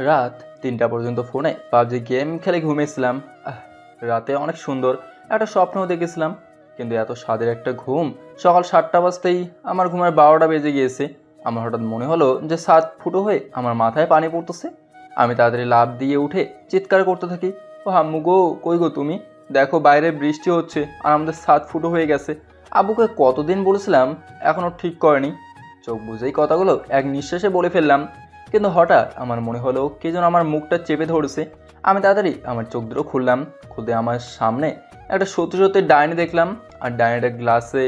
রাত ৩টা পর্যন্ত ফোনে পাবজি গেম খেলে ঘুমিয়েছিলাম। রাতে অনেক সুন্দর একটা স্বপ্নও দেখেছিলাম, কিন্তু এত স্বাদের একটা ঘুম সকাল 7টা বাজতেই আমার ঘুমের 12টা বেজে গিয়েছে। আমার হঠাৎ মনে হলো যে ছাদ ফুটো হয়ে আমার মাথায় পানি পড়তেছে। আমি তাড়াতাড়ি লাফ দিয়ে উঠে চিৎকার করতে থাকি, ও আম্মু গো, কই গো তুমি? দেখো বাইরে বৃষ্টি হচ্ছে আর আমাদের ছাদ ফুটো হয়ে গেছে। আব্বুকে কতদিন বলেছিলাম, এখনও ঠিক করেনি। চোখ বুঝেই কথাগুলো এক নিঃশ্বাসে বলে ফেললাম, কিন্তু হঠাৎ আমার মনে হলো কে যেন আমার মুখটা চেপে ধরেছে। আমি তাড়াতাড়ি আমার চোখ দুটো খুললাম, খুলতে আমার সামনে একটা সত্যি সত্যি ডাইনি দেখলাম। আর ডাইনিটা গ্লাসে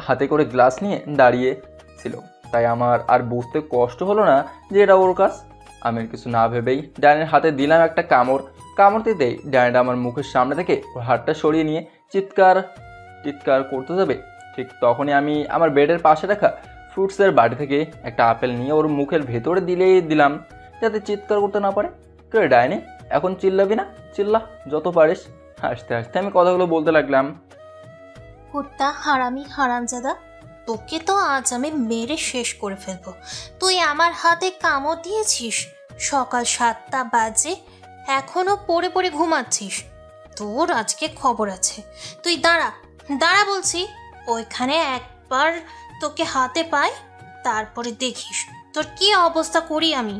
হাতে করে গ্লাস নিয়ে দাঁড়িয়ে ছিল। তাই আমার আর বুঝতে কষ্ট হলো না যে এটা ওর কাজ। আমি কিছু না ভেবেই ডাইনির হাতে দিলাম একটা কামড়। কামড় দিতেই ডাইনিটা আমার মুখের সামনে থেকে ওর হাতটা সরিয়ে নিয়ে চিৎকার চিৎকার করতে যাবে, ঠিক তখনই আমি আমার বেডের পাশে রাখা ফ্রুটসের বাড়ি থেকে একটা আপেল নিয়ে ওর মুখের ভেতরে দিলাম, যাতে চিৎকার করতে না পারে। কে ডাইনি, এখন চিল্লাবি না? চিল্লা যত পারিস। হাসতে হাসতে আমি কথাগুলো বলতে লাগলাম। কুত্তা হারামি হারামজাদা, তোকে তো আজ আমি মেরে শেষ করে ফেলবো। তুই আমার হাতে কামড় দিয়েছিস, সকাল 7টা বাজে এখনো পড়ে পড়ে ঘুমাচ্ছিস। তোর আজকে খবর আছে। তুই দাঁড়া দাঁড়া বলছি, ওইখানে একবার তোকে হাতে পাই, তারপরে দেখিস তোর কি অবস্থা করি আমি।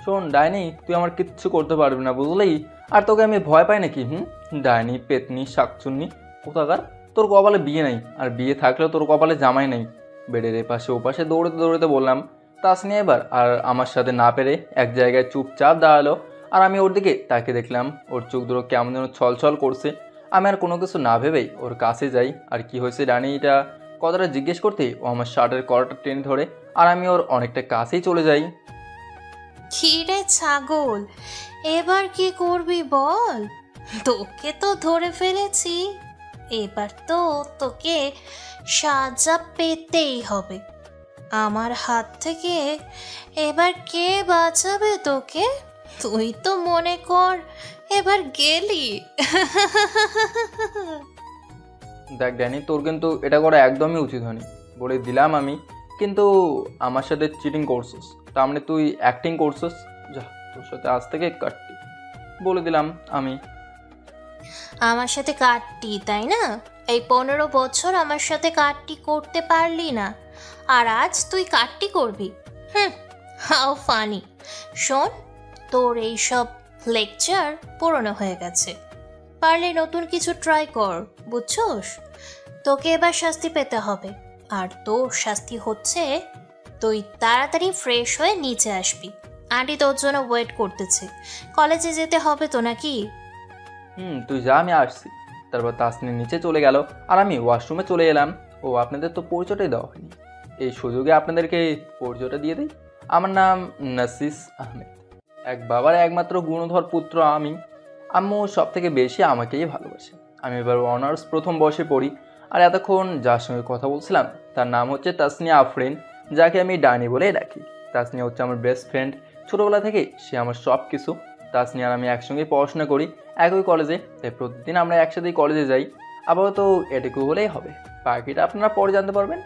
শোন ডাইনি, তুই আমার কিচ্ছু করতে পারবি না বুঝলেই। আর তোকে আমি ভয় পাই নাকি? ডাইনি, পেতনি, শাকচুন্নি কোথাকার। তোর কপালে বিয়ে নেই, আর বিয়ে থাকলেও তোর কপালে জামাই নেই। বেডের এপাশে ওপাশে দৌড়তে দৌড়তে বললাম। তাসনি এবার আর আমার সাথে না পেরে এক জায়গায় চুপচাপ দাঁড়ালো। আর আমি ওর দিকে তাকে দেখলাম, ওর চোখ দুটো কেমন যেন ছলছল করছে। আমি আর কোনো কিছু না ভেবেই ওর কাছে যাই। আর কি হয়েছে ডাইনিটা কথাটা জিজ্ঞেস করতেই ও আমার শার্টের কলারটা টেনে ধরে, আর আমি ওর অনেকটা কাছেই চলে যাই। খিরে ছাগল, এবার কি করবি বল? তোকে তো ধরে ফেলেছি, এবার তো তোকে সাজা পেতেই হবে আমার হাত থেকে। এবার কে বাঁচাবে তোকে? তুই তো মনে কর এবার গেলি। দেখ ড্যানি, তোর কিন্তু এটা করা একদমই উচিত হয়নি, বলে দিলাম আমি। কিন্তু আমার সাথে চিটিং করছিস, তার মানে তুই অ্যাক্টিং করছিস। যা, তোর সাথে আজ থেকে কাটতি, বলে দিলাম আমি। আমার সাথে কাটটি তাই না? এই 15 বছর আমার সাথে কাটটি করতে পারলি না, আর আজ তুই কাটটি করবি? How funny. শোন, তোর এইসব লেকচার পুরনো হয়ে গেছে, পারলে নতুন কিছু ট্রাই কর, বুঝছস? তোকে এবার শাস্তি পেতে হবে, আর তোর শাস্তি হচ্ছে তুই তাড়াতাড়ি ফ্রেশ হয়ে নিচে আসবি। আন্টি তোর জন্য ওয়েট করতেছে। কলেজে যেতে হবে তো নাকি? তুই যা, আমি আসছি। তারপর তাসনি নিচে চলে গেল, আর আমি ওয়াশরুমে চলে এলাম। ও আপনাদের তো পরিচয়টাই দেওয়া হয়নি, এই সুযোগে আপনাদেরকে পরিচয়টা দিয়ে দিই। আমার নাম নাসিস আহমেদ, এক বাবার একমাত্র গুণধর পুত্র আমি। আম্মু সব থেকে বেশি আমাকেই ভালোবাসে। আমি এবার অনার্স প্রথম বর্ষে পড়ি। আর এতক্ষণ যার সঙ্গে কথা বলছিলাম তার নাম হচ্ছে তাসনিয়া আফরিন, যাকে আমি ডাইনি বলেই ডাকি। তাসনিয়া হচ্ছে আমার বেস্ট ফ্রেন্ড, ছোটোবেলা থেকে সে আমার সব কিছু। তাসনিয়া আর আমি একসঙ্গেই পড়াশোনা করি, একই কলেজে, তাই প্রতিদিন আমরা একসাথেই কলেজে যাই। আপাতত এটুকু হলেই হবে, বাকিটা আপনারা পরে জানতে পারবেন।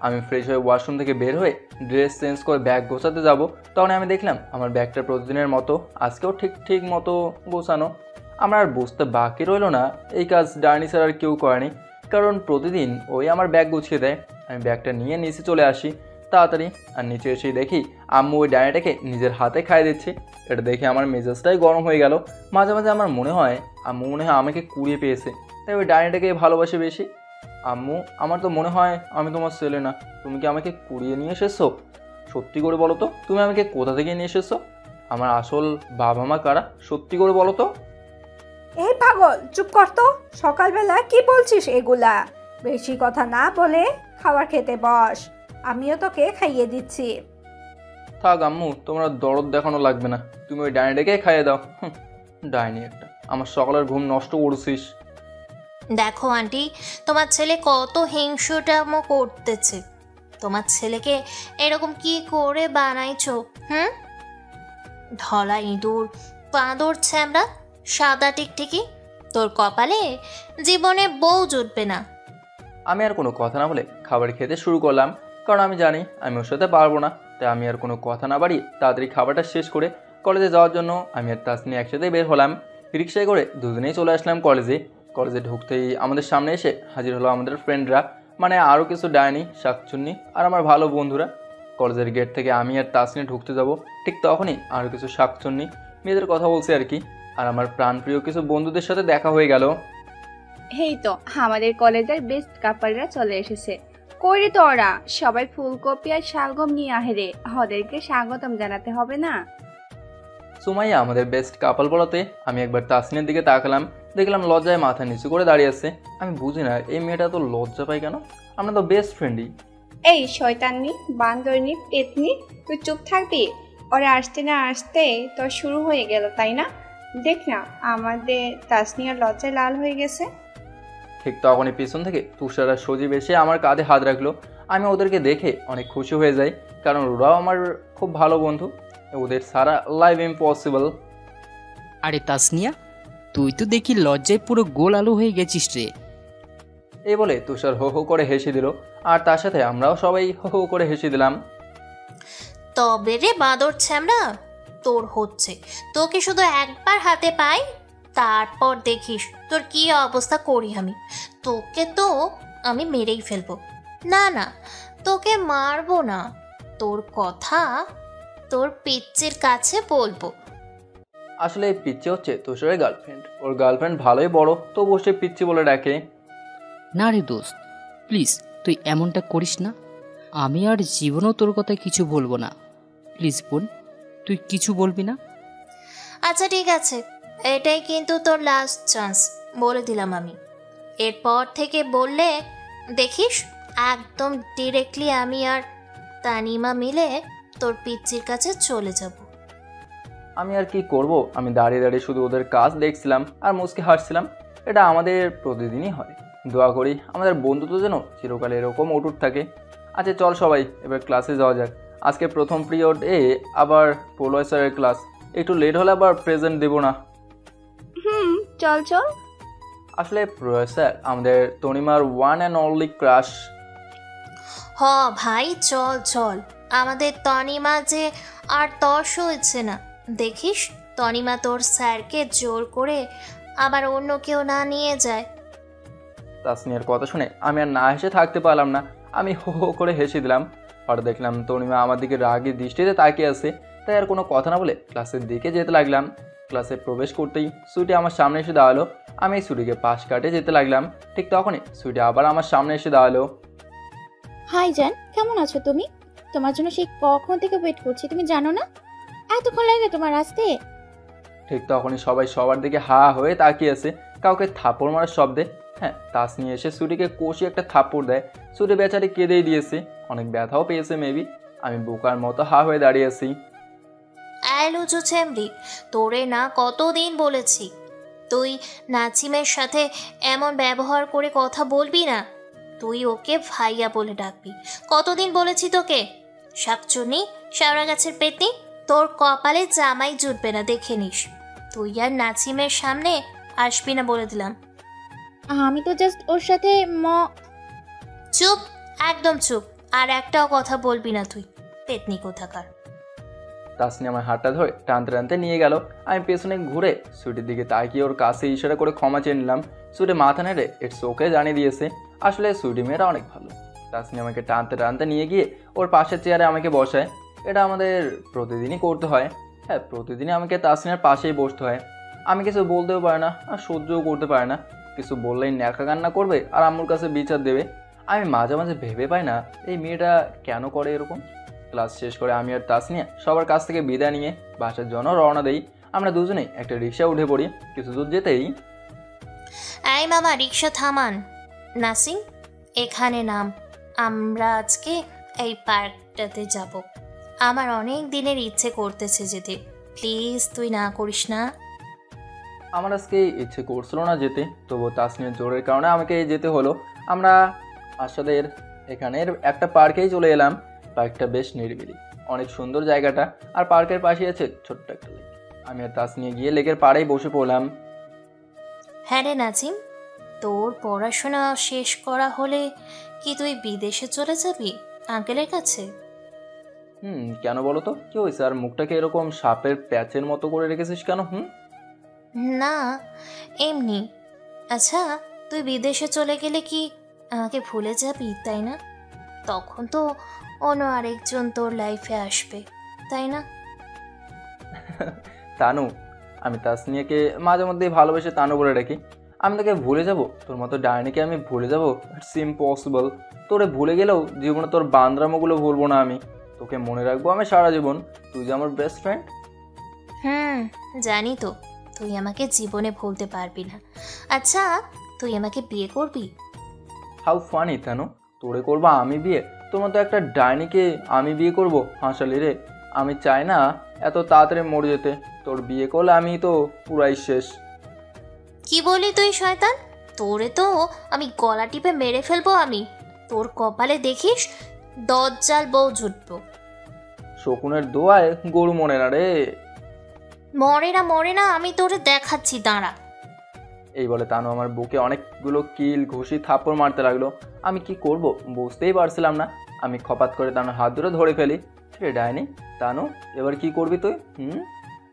আমি ফ্রেশ হয়ে ওয়াশরুম থেকে বের হয়ে ড্রেস চেঞ্জ করে ব্যাগ গোছাতে যাব, তখন আমি দেখলাম আমার ব্যাগটা প্রতিদিনের মতো আজকেও ঠিক মতো গোছানো। আমার আর বুঝতে বাকি রইল না এই কাজ ডাইনি স্যার আর কেউ করেনি, কারণ প্রতিদিন ওই আমার ব্যাগ গুছিয়ে দেয়। আমি ব্যাগটা নিয়ে নিচে চলে আসি তাড়াতাড়ি, আর নিচে এসেই দেখি আম্মু ওই ডাইনিটাকে নিজের হাতে খাইয়ে দিচ্ছে। এটা দেখে আমার মেজাজটাই গরম হয়ে গেল। মাঝে মাঝে আমার মনে হয় আম্মু মনে হয় আমাকে কুড়িয়ে পেয়েছে, তাই ওই ডাইনিটাকে ভালোবাসে বেশি। আম্মু, আমার তো মনে হয় আমি তোমার ছেলে না, তুমি কি আমাকে কুড়িয়ে নিয়ে এসেছো? সত্যি করে বলো তো, তুমি আমাকে কোথা থেকে নিয়ে এসেছো? আমার আসল বাবা মা কারা, সত্যি করে বলো তো। এই পাগল, চুপ কর তো। সকালবেলা কি বলছিস এগুলা? বেশি কথা না বলে খাবার খেতে বস, আমিও তোকে খাইয়ে দিচ্ছি। থাক আম্মু, তোমরা দরদ দেখানো লাগবে না, তুমি ওই ডাইনিটাকে খাইয়ে দাও। ডাইনি একটা, আমার সকালের ঘুম নষ্ট করছিস। দেখো আন্টি, তোমার ছেলে কত হিংসুটাম করতেছে। তোমার ছেলেকে এরকম কি করে বানাইছো? ধলা ইঁদুর, বাঁদর ছ্যামড়া, সাদা টিকটিকি, তোর কপালে জীবনে বউ জুটবে না। আমি আর কোনো কথা না বলে খাবার খেতে শুরু করলাম, কারণ আমি জানি আমি ওর সাথে পারবো না। তাই আমি আর কোনো কথা না বাড়িয়ে তাড়াতাড়ি খাবারটা শেষ করে কলেজে যাওয়ার জন্য আমি আর তাসনি একসাথে বের হলাম। রিক্সায় করে দুজনেই চলে আসলাম কলেজে ঢুকতেই আমাদের সামনে এসে হাজির হলো আমাদের ফ্রেন্ডরা, মানে আরও কিছু ডাইনি, শাকচুন্নি আর আমার ভালো বন্ধুরা। কলেজের গেট থেকে আমি আর তাসনি ঢুকতে যাব, ঠিক তখনই আরও কিছু শাকচুন্নি মেয়েদের কথা বলছে আর কি। আর আমার প্রাণপ্রিয় কিছু বন্ধুদের সাথে দেখা হয়ে গেল। এই তো আমাদের কলেজের বেস্ট কাপলরা চলে এসেছে। কই রে তোরা? সবাই ফুলকপি আর শালগম নিয়ে আহে রে, ওদেরকে স্বাগতম জানাতে হবে না? সুমাইয়া আমাদের বেস্ট কাপল বলাতে আমি একবার তাসনির দিকে তাকালাম, দেখলাম লজ্জায় মাথা নিচু করে দাঁড়িয়ে আছে। আমি বুঝি না এই মেয়েটা তো লজ্জা পায় কেন, আমরা তো বেস্ট ফ্রেন্ডই। এই শয়তাননি, বান্দরনি, পেতনি, তুই চুপ থাকবি? ওরা আসতে না আসতে তোর শুরু হয়ে গেল, তাই না? দেখ না আমাদের তাসনিয়ার লজ্জায় লাল হয়ে গেছে। ঠিক তখনই পিছন থেকে তুষার আর সজীব এসে আমার কাঁধে হাত রাখলো। আমি ওদেরকে দেখে অনেক খুশি হয়ে যাই, কারণ ওরাও আমার খুব ভালো বন্ধু। ওদের সারা লাইফ ইম্পসিবল। আরে তাসনিয়া, তুই তো দেখি লজ্জায় পুরো গোল আলু হয়ে গেছিস রে। এই বলে তুষার হো হো করে হেসে দিল, আর তার সাথে আমরাও সবাই হো হো করে হেসে দিলাম। তবে রে বাঁদর ছ্যামড়া, তোর হচ্ছে, তোকে শুধু একবার হাতে পাই, তারপর দেখিস তোর কি অবস্থা করি আমি। তোকে তো আমি মেরেই ফেলবো। না না, তোকে মারবো না, তোর কথা তোর পিচ্চির কাছে বলবো। আসলে এই পিচ্চি হচ্ছে তুষারের গার্লফ্রেন্ড। ওর গার্লফ্রেন্ড ভালোই বড়, তো বসে পিচ্চি বলে ডাকে। না রে দোস্ত, প্লিজ তুই এমনটা করিস না। আমি আর জীবনেও তোর কথা কিছু বলবো না। প্লিজ বোন, তুই কিছু বলবি না। আচ্ছা ঠিক আছে, এটাই কিন্তু তোর লাস্ট চান্স, বলে দিলাম আমি। এরপর থেকে বললে দেখিস একদম ডিরেক্টলি আমি আর তানিমা মিলে তোর পিচ্চির কাছে চলে যাব। আমি আর কি করব, আমি দাঁড়িয়ে দাঁড়িয়ে শুধু ওদের কাজ দেখছিলাম আর মুচকে হাসছিলাম। এটা আমাদের প্রতিদিনই হয়। দোয়া করি আমাদের বন্ধুত্ব যেন চিরকাল এরকম অটুট থাকে। আচ্ছা চল সবাই এবার ক্লাসে যাওয়া যাক। আজকে প্রথম পিরিয়ড আবার প্রলয় স্যারের ক্লাস, একটু লেট হলে আবার প্রেজেন্ট দেবো না। চল চল। আসলে প্রলয় স্যার আমাদের তনিমার ওয়ান অ্যান্ড অনলি ক্রাশ। হ ভাই চল চল, আমাদের তনিমা যে আর তর্স হয়েছে না। দেখিস তনিমা তোর স্যারকে জোর করে আবার অন্য কেউ না নিয়ে যায়। তাসনিয়ার কথা শুনে আমি আর না হেসে থাকতে পারলাম না, আমি হো হো করে হেসে দিলাম। হঠাৎ দেখলাম তনিমা আমার দিকে রাগী দৃষ্টিতে তাকিয়ে আছে, তাই আর কোনো কথা না বলে ক্লাসের দিকে যেতে লাগলাম। ক্লাসে প্রবেশ করতেই সুইটি আমার সামনে এসে দাঁড়ালো। আমি সুইটিকে পাশ কাটে যেতে লাগলাম, ঠিক তখনই সুইটি আবার আমার সামনে এসে দাঁড়ালো। হাই জান, কেমন আছো তুমি? তোমার জন্য সেই কখন থেকে ওয়েট করছি, তুমি জানো না? এতক্ষণ লাগে তোমার আসতে? ঠিক তখনই সবাই সবার দিকে হা হয়ে তাকিয়ে আছে, কাউকে থাপ্পড় মারার শব্দে। হ্যাঁ, তাসনিয়া এসে সুইটিকে কষি একটা থাপ্পড় দেয়। সুইটি বেচারি কেঁদেই দিয়েছে, অনেক ব্যথাও পেয়েছে মেবি। আমি বোকার মতো হা হয়ে দাঁড়িয়ে আছি। লুচু ছেমরি, তোরে না কতদিন বলেছি তুই নাচিমের সাথে এমন ব্যবহার করে কথা বলবি না। তুই ওকে ভাইয়া বলে ডাকবি। কতদিন বলেছি তোকে? শাকচুনি, শ্যাওড়া গাছের পেতনি, তোর কপালে জামাই জুটবে না, দেখে নিস। তুই আর নাচিমের সামনে আসবি না বলে দিলাম। আমি তো জাস্ট ওর সাথে চুপ, একদম চুপ, আর একটাও কথা বলবি না তুই, পেতনি কোথাকার। তাসনি আমার হাতটা ধরে টানতে টানতে নিয়ে গেল। আমি পেছনে ঘুরে সুইটির দিকে তাকিয়ে ওর কাছে ইশারা করে ক্ষমা চেয়ে নিলাম। সুইটি মাথা নেড়ে ইটস ওকে জানিয়ে দিয়েছে। আসলে সুইটি মেয়েরা অনেক ভালো। তাসনি আমাকে টানতে টানতে নিয়ে গিয়ে ওর পাশের চেয়ারে আমাকে বসায়। এটা আমাদের প্রতিদিনই করতে হয়। হ্যাঁ, প্রতিদিনই আমাকে তাসনিয়ার পাশেই বসতে হয়। আমি কিছু বলতেও পারি না আর সহ্যও করতে পারি না। কিছু বললেই ন্যাকা কান্না করবে আর আম্মুর কাছে বিচার দেবে। আমি মাঝে মাঝে ভেবে পাই না এই মেয়েটা কেন করে এরকম। ক্লাস শেষ করে আমি আর তাসনিয়া সবার কাছ থেকে বিদায় নিয়ে বাসার জন্য রওনা দেই। আমরা দুজনেই একটা রিক্সা উঠে পড়ি। কিছু দূর যেতেই এই মামা, রিক্সা থামান। নাসিম, এখানে নাম। আমরা আজকে এই পার্কটাতে যাব। আমার অনেক দিনের ইচ্ছে করতেছে যেতে, প্লিজ তুই না করিস না। আমার আজকে ইচ্ছে করছিল না যেতে, তবুও তাসনিয়ার জোরের কারণে আমাকে যেতে হলো। আমরা আসাদের এখানের একটা পার্কেই চলে এলাম। পার্কটা বেশ নিরিবিলি, অনেক সুন্দর জায়গাটা। আর পার্কের পাশে আছে ছোট্ট একটা লেক। আমি আর তাসনিয়া গিয়ে লেকের পাড়েই বসে পড়লাম। হ্যাঁ রে নাজিম, তোর পড়াশোনা শেষ করা হলে কি তুই বিদেশে চলে যাবি আঙ্কেলের কাছে? কেন বলো তো, কি হয়েছে? আর মুখটাকে এরকম সাপের প্যাচের মতো করে রেখেছিস কেন? না, এমনি। আচ্ছা, তুই বিদেশে চলে গেলে কি আমাকে ভুলে যাবি, তাই না? তখন তো অন্য আরেকজন তোর লাইফে আসবে, তাই না? তানু, আমি তাসনিয়াকে মাঝে মধ্যেই ভালোবেসে তানু বলে রাখি। আমি তোকে ভুলে যাব? তোর মতো ডাইনিকে আমি ভুলে যাব? It's impossible. তোরে ভুলে গেলেও জীবনে তোর বান্দরামোগুলো ভুলবো না আমি। তোকে মনে রাখবো আমি সারা জীবন। তুই যে আমার বেস্ট ফ্রেন্ড। জানি তো তুই আমাকে জীবনে ভুলতে পারবি না। আচ্ছা, তুই আমাকে বিয়ে করবি? হাউ ফানি তানু, তোরে করবা আমি বিয়ে? তোর মতো একটা ডাইনিকে আমি বিয়ে করব? হাসালি রে। আমি চাই না এত তাড়াতাড়ি মরে যেতে। তোর বিয়ে করলে আমি তো পুরাই শেষ। কি বলি তুই শয়তান? তোরে তো আমি গলা টিপে মেরে ফেলবো আমি। তোর কপালে দেখিস দজ্জাল বউ জুটবো। শকুনের দোয়ায় গরু মনে না রে। মরে না, আমি তোরে দেখাচ্ছি, দাঁড়া। এই বলে তানু আমার বুকে অনেকগুলো কিল ঘুষি থাপ্পড় মারতে লাগলো। আমি কি করব বুঝতেই পারছিলাম না। আমি খপাত করে তানুর হাত ধরে ধরে ফেলি। রে ডাইনি, তানু এবার কি করবি তুই?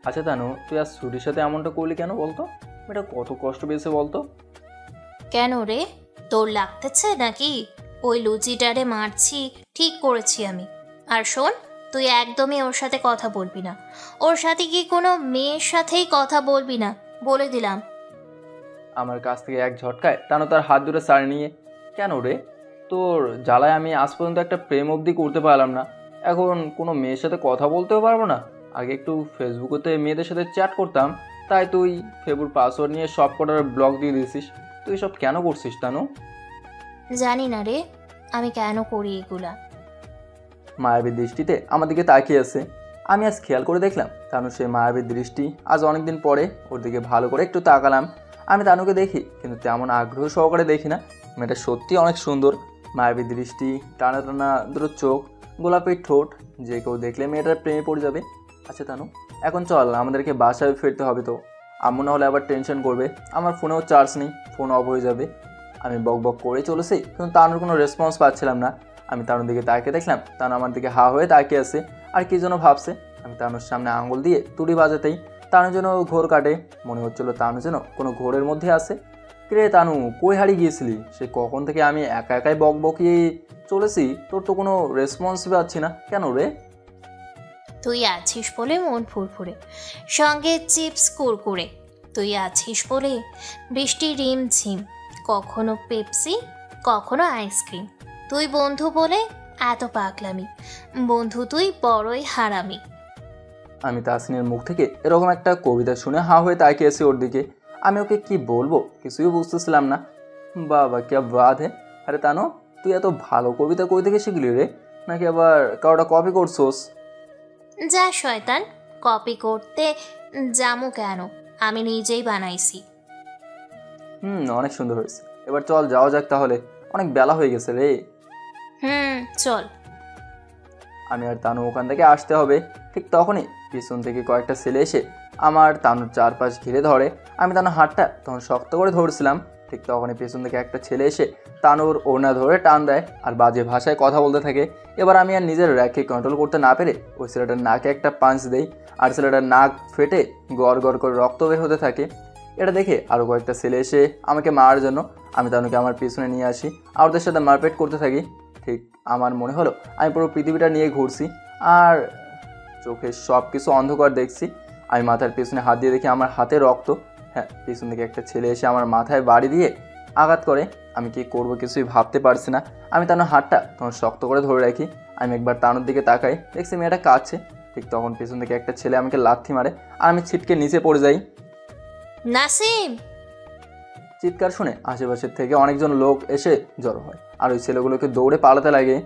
আচ্ছা তানু, তুই আজ ছুটির সাথে এমনটা করলি কেন বলতো? এটা কত কষ্ট পেয়েছে বলতো? কেন রে, তোর লাগতেছে নাকি? ওই লুচিটারে মারছি ঠিক করেছি আমি। আর শোন, তুই একদমই ওর সাথে কথা বলবি না। ওর সাথে কি কোনো মেয়ের সাথেই কথা বলবি না, বলে দিলাম। আমার কাছ থেকে এক ঝটকায় তানু তার হাত দুটো সারে নিয়ে, কেন রে? তোর জ্বালায় আমি আজ পর্যন্ত একটা প্রেম অবধি করতে পারলাম না, এখন কোনো মেয়ের সাথে কথা বলতেও পারবো না? আগে একটু ফেসবুকেতে মেয়েদের সাথে চ্যাট করতাম, তাই তুই ফেসবুক পাসওয়ার্ড নিয়ে সব কটার ব্লক দিয়ে দিয়েছিস। তুই সব কেন করছিস তানু? জানি না রে, আমি কেন করি এগুলা। মায়াবী দৃষ্টিতে আমার দিকে তাকিয়ে আছে। আমি আজ খেয়াল করে দেখলাম তানু সেই মায়াবী দৃষ্টি আজ অনেকদিন পরে ওর দিকে ভালো করে একটু তাকালাম। আমি তানুকে দেখি কিন্তু তেমন আগ্রহ সহকারে দেখি না। মেয়েটা সত্যি অনেক সুন্দর। মায়াবী দৃষ্টি, টানা টানা দুটো চোখ, গোলাপি ঠোঁট, যে কেউ দেখলে মেয়েটার প্রেমে পড়ে যাবে। আচ্ছা তানু, এখন চল, আমাদেরকে বাসায় ফিরতে হবে তো। আম্মু না হলে আবার টেনশন করবে। আমার ফোনেও চার্জ নেই, ফোন অফ হয়ে যাবে। আমি বক বক করে চলেছি কিন্তু তানুর কোনো রেসপন্স পাচ্ছিলাম না। আমি তানুর দিকে তাকিয়ে দেখলাম তানু আমার দিকে হা হয়ে তাকিয়ে আছে আর কি যেন ভাবছে। আমি তানুর সামনে আঙুল দিয়ে তুড়ি বাজাতেই তানু যেন ঘোর কাটে। মনে হচ্ছিল তানু যেন কোনো ঘোরের মধ্যে আছে। কিরে তানু, কই হারিয়ে গিয়েছিলি? সে কখন থেকে আমি একা একাই বক বকিয়ে চলেছি, তোর তো কোনো রেসপন্সই পাচ্ছি না কেন রে? তুই আছিস বলে মন ফুরফুরে, সঙ্গে চিপস কুরকুরে। তুই আছিস বলে বৃষ্টি রিমঝিম, কখনো পেপসি কখনো আইসক্রিম। তুই বন্ধু বলে এত পাগলামি, বন্ধু তুই বড়ই হারামি। আমি তাসনির মুখ থেকে এরকম একটা কবিতা শুনে হা হয়ে তাকিয়েছি ওর দিকে। আমি ওকে কি বলবো কিছুই বুঝতেছিলাম না। বাবা কে বাদ হে! আরে তানু, তুই এত ভালো কবিতা কই থেকে শিখলি রে? নাকি আবার কারোটা কপি করছোস? যা শয়তান, কপি করতে জামু কেন, আমি নিজেই বানাইছি। অনেক সুন্দর হয়েছে। এবার চল যাওয়া যাক তাহলে, অনেক বেলা হয়ে গেছে রে। চল। আমি আর তানু ওখান থেকে আসতে হবে। ঠিক তখনই পিছন থেকে কয়েকটা ছেলে এসে আমার তানুর চারপাশ ঘিরে ধরে। আমি তানুর হাতটা তখন শক্ত করে ধরছিলাম। ঠিক তখনই পেছন থেকে একটা ছেলে এসে তানুর ওড়না ধরে টান দেয় আর বাজে ভাষায় কথা বলতে থাকে। এবার আমি আর নিজের র্যাককে কন্ট্রোল করতে না পেরে ওই ছেলেটার নাকে একটা পাঞ্চ দেই আর ছেলেটার নাক ফেটে গড় গড় করে রক্ত বের হতে থাকে। এটা দেখে আরও কয়েকটা ছেলে এসে আমাকে মারার জন্য আমি তানুকে আমার পিছনে নিয়ে আসি আর ওদের সাথে মারপিট করতে থাকি। ঠিক আমার মনে হলো আমি পুরো পৃথিবীটা নিয়ে ঘুরছি আর চোখে সব কিছু অন্ধকার দেখছি। আমি মাথার পিছনে হাত দিয়ে দেখি আমার হাতে রক্ত। হ্যাঁ, পিছন থেকে একটা ছেলে এসে আমার মাথায় বাড়ি দিয়ে আঘাত করে। আমি কি করব কিছুই ভাবতে পারছি না। আমি তানুর হাতটা তখন শক্ত করে ধরে রাখি। আমি একবার তানুর দিকে তাকাই, দেখছি মেয়েটা কাঁদছে। ঠিক তখন পিছন থেকে একটা ছেলে আমাকে লাথি মারে আর আমি ছিটকে নিচে পড়ে যাই। নাসিম! চিৎকার শুনে আশেপাশের থেকে অনেকজন লোক এসে জড়ো হয় আর ওই ছেলেগুলোকে দৌড়ে পালাতে লাগে।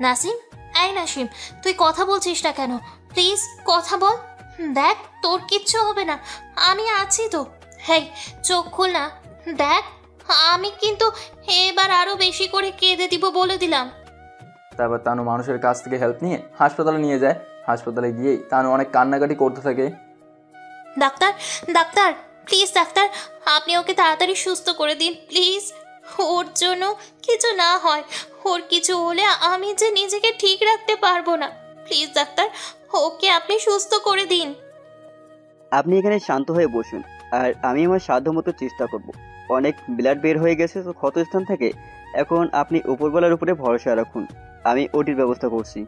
নাসিম, এই নাসিম, তুই কথা বলছিস না কেন? প্লিজ কথা বল। দেখ, তোর কিচ্ছু হবে না, আমি আছি তো। হেই, চোখ খোল না, দেখ আমি কিন্তু এবার আরো বেশি করে কেঁদে দিব, বলে দিলাম। তারপর তানু মানুষের কাছ থেকে হেল্প নিয়ে হাসপাতালে নিয়ে যায়। হাসপাতালে গিয়েই তানু অনেক কান্নাকাটি করতে থাকে। ডাক্তার, ডাক্তার, প্লিজ ডাক্তার, আপনি ওকে তাড়াতাড়ি সুস্থ করে দিন প্লিজ। ওর জন্য কিছু না হয়, ওর কিছু হলে আমি যে নিজেকে ঠিক রাখতে পারবো না। প্লিজ ডাক্তার, ওকে আপনি সুস্থ করে দিন। আপনি এখানে শান্ত হয়ে বসুন, আর আমি আমার সাধ্যমতো চেষ্টা করব। অনেক ব্লাড বের হয়ে গেছে তো ক্ষতস্থান থেকে, এখন আপনি উপরবেলার উপরে ভরসা রাখুন, আমি ওটির ব্যবস্থা করছি।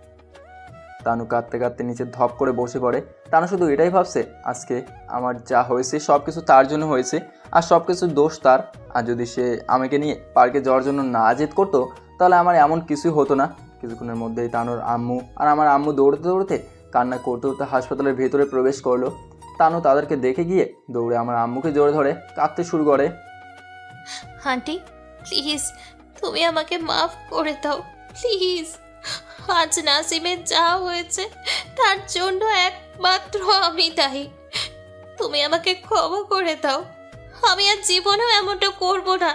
তানু কাঁদতে কাঁদতে নিচে ধপ করে বসে পড়ে। তানু শুধু এটাই ভাবছে, আজকে আমার যা হয়েছে সব কিছু তার জন্য হয়েছে, আর সব কিছু দোষ তার। আর যদি সে আমাকে নিয়ে পার্কে যাওয়ার জন্য না জেদ করতো, তাহলে আমার এমন কিছুই হতো না। কিছুক্ষণের মধ্যেই তানুর আম্মু আর আমার আম্মু দৌড়তে দৌড়তে কান্না করতে করতে হাসপাতালের ভেতরে প্রবেশ করলো। তানু তাদেরকে দেখে গিয়ে দৌড়ে আমার আম্মুকে জোরে ধরে কাঁদতে শুরু করে। আন্টি প্লিজ, তুমি আমাকে মাফ করে দাও প্লিজ। আজ নাসিমের যা হয়েছে তার জন্য একমাত্র আমি দায়ী। তুমি আমাকে ক্ষমা করে দাও, আমি আর জীবনেও এমনটা করব না।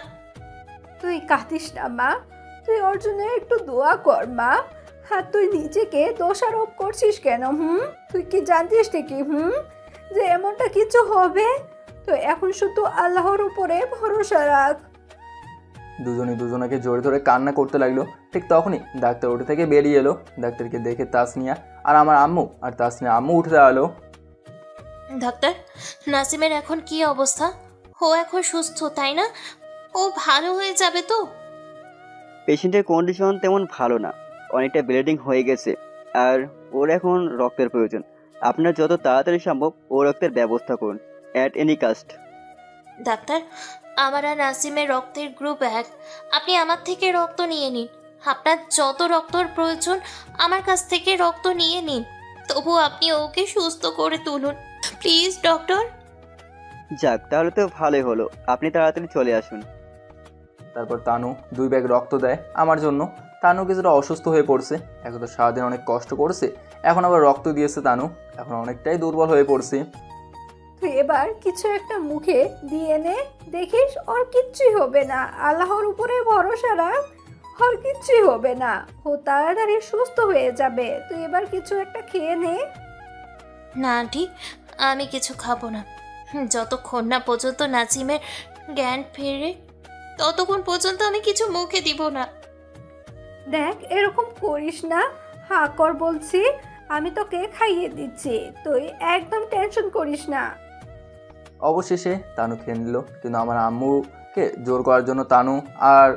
তুই কাঁদিস না মা, তুই ওর জন্য একটু দোয়া কর মা। আর তুই নিজেকে দোষারোপ করছিস কেন? তুই কি জানতিস নাকি যে এমনটা কিছু হবে? তো এখন শুধু আল্লাহর উপরে ভরসা রাখ। দুজনই দুজনাকে জোরে ধরে কান্না করতে লাগলো। ঠিক তখনই ডাক্তার ওটি থেকে বেরিয়ে এলো। ডাক্তারকে দেখে তাসনিয়া আর আমার আম্মু আর তাসনিয়া আম্মু উঠে দাঁড়ালো। ডাক্তার, নাসিমের এখন কি অবস্থা? ও এখন সুস্থ তাই না? ও ভালো হয়ে যাবে তো? পেশেন্টের কন্ডিশন তেমন ভালো না, অনেকটা ব্লিডিং হয়ে গেছে, আর ওর এখন রক্তের প্রয়োজন। আপনার যত তাড়াতাড়ি সম্ভব ও রক্তের ব্যবস্থা করুন, অ্যাট এনি কাস্ট। ডাক্তার, আমার আর নাসিমের রক্তের গ্রুপ 1। আপনি আমার থেকে রক্ত নিয়ে নিন। আপনার যত রক্তর প্রয়োজন আমার কাছ থেকে রক্ত নিয়ে নিন, তবু আপনি ওকে সুস্থ করে তুলুন প্লিজ ডক্টর। যাক, তাহলে তো ভালোই হলো, আপনি তাড়াতাড়ি চলে আসুন। তারপর তানু 2 ব্যাগ রক্ত দেয় আমার জন্য। তানু কিছুটা অসুস্থ হয়ে পড়ছে, এখন তো সারাদিন অনেক কষ্ট করছে, এখন আবার রক্ত দিয়েছে তানু, এখন অনেকটাই দুর্বল হয়ে পড়ছে। তুই এবার কিছু একটা মুখে দিয়ে নে, দেখিস ওর কিচ্ছুই হবে না। আল্লাহর উপরে ভরসা রাখ, ওর কিচ্ছুই হবে না, ও তাড়াতাড়ি সুস্থ হয়ে যাবে। তুই এবার কিছু একটা খেয়ে নে। না আন্টি, আমি কিছু খাবো না। যতক্ষণ না পর্যন্ত নাসিমের জ্ঞান ফেরে ততক্ষণ পর্যন্ত আমি কিছু মুখে দিব না। দেখ, এরকম করিস না, হা কর বলছি, আমি তোকে খাইয়ে দিচ্ছি, তুই একদম টেনশন করিস না। অবশেষে তানু খেয়ে নিল, কিন্তু আমার আম্মুকে জোর করার জন্য তানু আর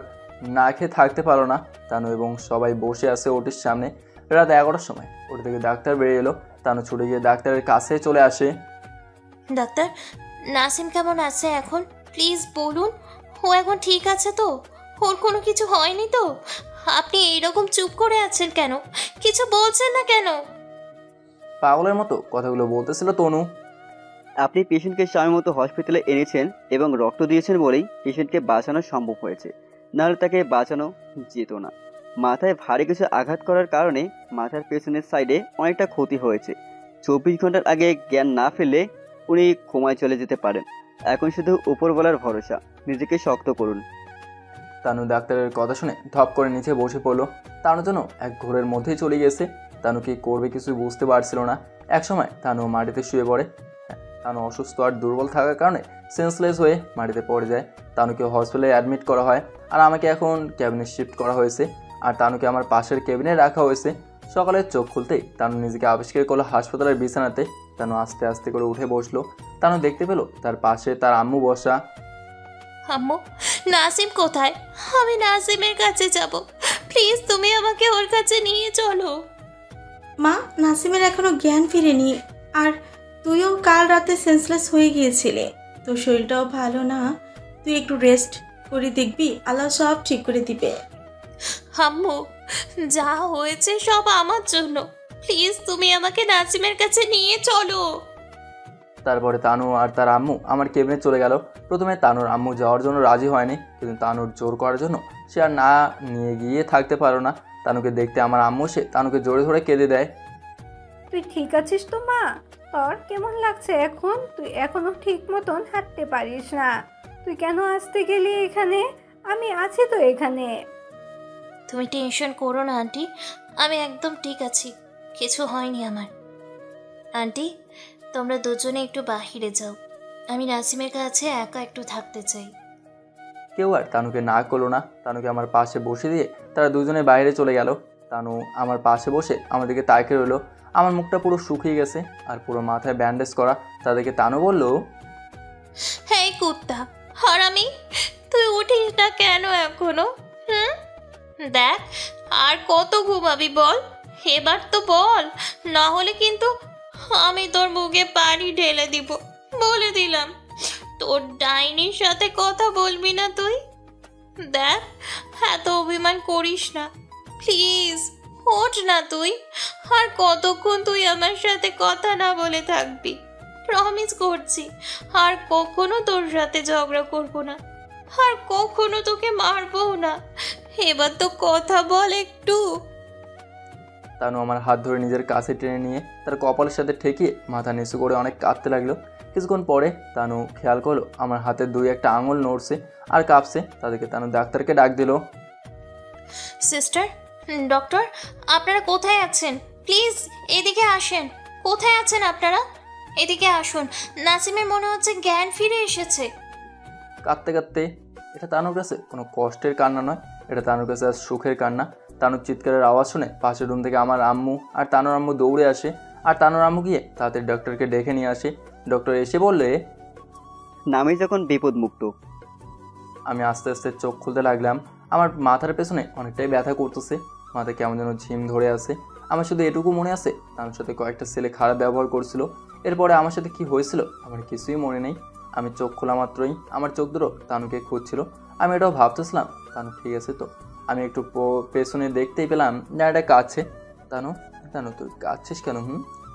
না খেয়ে থাকতে পারলো না। তানু এবং সবাই বসে আছে ওটির সামনে। রাত 11টার সময় ওটি থেকে ডাক্তার বেরিয়ে এলো। তানু ছুটে গিয়ে ডাক্তারের কাছে চলে আসে। ডাক্তার, নাসিম কেমন আছে এখন? প্লিজ বলুন, ও এখন ঠিক আছে তো? ওর কোনো কিছু হয়নি তো? আপনি এইরকম চুপ করে আছেন কেন? কিছু বলছেন না কেন? পাগলের মতো কথাগুলো বলতেছিল তনু। আপনি পেশেন্টকে সময় মতো হসপিটালে এনেছেন এবং রক্ত দিয়েছেন বলেই পেশেন্টকে বাঁচানো সম্ভব হয়েছে, নাহলে তাকে বাঁচানো যেত না। মাথায় ভারী কিছু আঘাত করার কারণে মাথার পেছনের সাইডে অনেকটা ক্ষতি হয়েছে। 24 ঘন্টার আগে জ্ঞান না ফেললে উনি কোমায় চলে যেতে পারেন। এখন শুধু উপরওয়ালার ভরসা, নিজেকে শক্ত করুন। তানু ডাক্তারের কথা শুনে ধপ করে নিচে বসে পড়লো। তানু যেন এক ঘোরের মধ্যেই চলে গেছে। তানু কি করবে কিছু বুঝতে পারছিল না। একসময় তানু মাটিতে শুয়ে পড়ে। তানু অসুস্থ আর দুর্বল থাকার কারণে সেন্সলেস হয়ে মাটিতে পড়ে যায়। তানুকে হসপিটালে অ্যাডমিট করা হয়, আর আমাকে এখন ক্যাবিনে শিফট করা হয়েছে, আর তানুকে আমার পাশের ক্যাবিনে রাখা হয়েছে। সকালে চোখ খুলতেই তানু নিজেকে আবিষ্কার করলো হাসপাতালের বিছানাতে। তানু আস্তে আস্তে করে উঠে বসলো। তানু দেখতে পেলো তার পাশে তার আম্মু বসা। আম্মু, নাসিম কোথায়? আমি নাসিমের কাছে যাব, প্লিজ তুমি আমাকে ওর কাছে নিয়ে চলো। মা, নাসিমের এখনো জ্ঞান ফিরেনি, আর তুইও কাল রাতে সেন্সলেস হয়ে গিয়েছিলে, তোর শরীরটাও ভালো না, তুই একটু রেস্ট করে দেখবি, আল্লাহ সব ঠিক করে দিবে। আম্মু, যা হয়েছে সব আমার জন্য, প্লিজ তুমি আমাকে নাসিমের কাছে নিয়ে চলো। তারপরে তানু আর তার আম্মু আমার কেবিনে চলে গেল। প্রথমে তানুর আম্মু যাওয়ার জন্য রাজি হয়নি, কিন্তু তানুর জোর করার জন্য সে আর না নিয়ে গিয়ে থাকতে পারো না। তানুকে দেখতে আমার আম্মু সে তানুকে জোরে ধরে কেঁদে দেয়। তুই ঠিক আছিস তো মা? তোর কেমন লাগছে এখন? তুই এখনো ঠিক মতন হাঁটতে পারিস না, তুই কেন আসতে গেলি এখানে? আমি আছি তো এখানে। তুমি টেনশন করো না আন্টি, আমি একদম ঠিক আছি, কিছু হয়নি আমার। আন্টি, তোমরা দুজনে একটু বাহিরে যাও, আমি নাসিমের কাছে একা একটু থাকতে চাই। কেউ আর তানুকে না করলো না। তানুকে আমার পাশে বসে দিয়ে তারা দুজনে বাইরে চলে গেল। তানু আমার পাশে বসে আমার দিকে তাকিয়ে রইলো। আমার মুখটা পুরো শুকিয়ে গেছে আর পুরো মাথায় ব্যান্ডেজ করা। তাদেরকে তানু বলল, হ্যাঁ কুত্তা হারামি, তুই উঠিস না কেন এখনো? দেখ আর কত ঘুমাবি বল, এবার তো বল, না হলে কিন্তু আমি তোর মুখে পানি ঢেলে দিব, বলে দিলাম। তোর ডাইনির সাথে কথা বলবি না তুই। দেখ এত অভিমান করিস না, প্লিজ ওঠ না তুই। আর কতক্ষণ তুই আমার সাথে কথা না বলে থাকবি? প্রমিস করছি আর কখনো তোর সাথে ঝগড়া করবো না, আর কখনো তোকে মারবো না। এবার তো কথা বল একটু। তানু আমার হাত ধরে নিজের কাছে টেনে নিয়ে তার কপালের সাথে ঠেকিয়ে মাথা নিচু করে অনেক কাঁদতে লাগলো। কিছুক্ষণ পরে তানু খেয়াল করলো আমার হাতের 2-1টা আঙুল নড়ছে আর কাঁপছে। তাদেরকে তানু ডাক্তারকে ডাক দিল। সিস্টার, ডক্টর, আপনারা কোথায় আছেন? প্লিজ এদিকে আসেন। কোথায় আছেন আপনারা? এদিকে আসুন, নাসিমের মনে হচ্ছে জ্ঞান ফিরে এসেছে। কাঁদতে কাঁদতে, এটা তানুর কাছে কোনো কষ্টের কান্না নয়, এটা তানুর কাছে আজ সুখের কান্না। তানুর চিৎকারের আওয়াজ শুনে পাশের রুম থেকে আমার আম্মু আর তানুর আম্মু দৌড়ে আসে। আর তানুর আম্মু গিয়ে তাদের ডক্টরকে ডেকে নিয়ে আসে। ডক্টর এসে বললে, নামে যখন বিপদমুক্ত। আমি আস্তে আস্তে চোখ খুলতে লাগলাম। আমার মাথার পেছনে অনেকটাই ব্যথা করতেছে, মাথায় কেমন যেন ঝিম ধরে আছে। আমার শুধু এটুকু মনে আছে তার সাথে কয়েকটা ছেলে খারাপ ব্যবহার করছিল। এরপরে আমার সাথে কি হয়েছিল আমার কিছুই মনে নেই। আমি চোখ খোলা মাত্রই আমার চোখ দুটো তানুকে খুঁজছিল। আমি এটাও ভাবতেছিলাম তানু ঠিক আছে তো। আমি একটু পেছনে দেখতেই পেলাম এটা কাছে। তানু, তানু তুই কাঁদছিস কেন?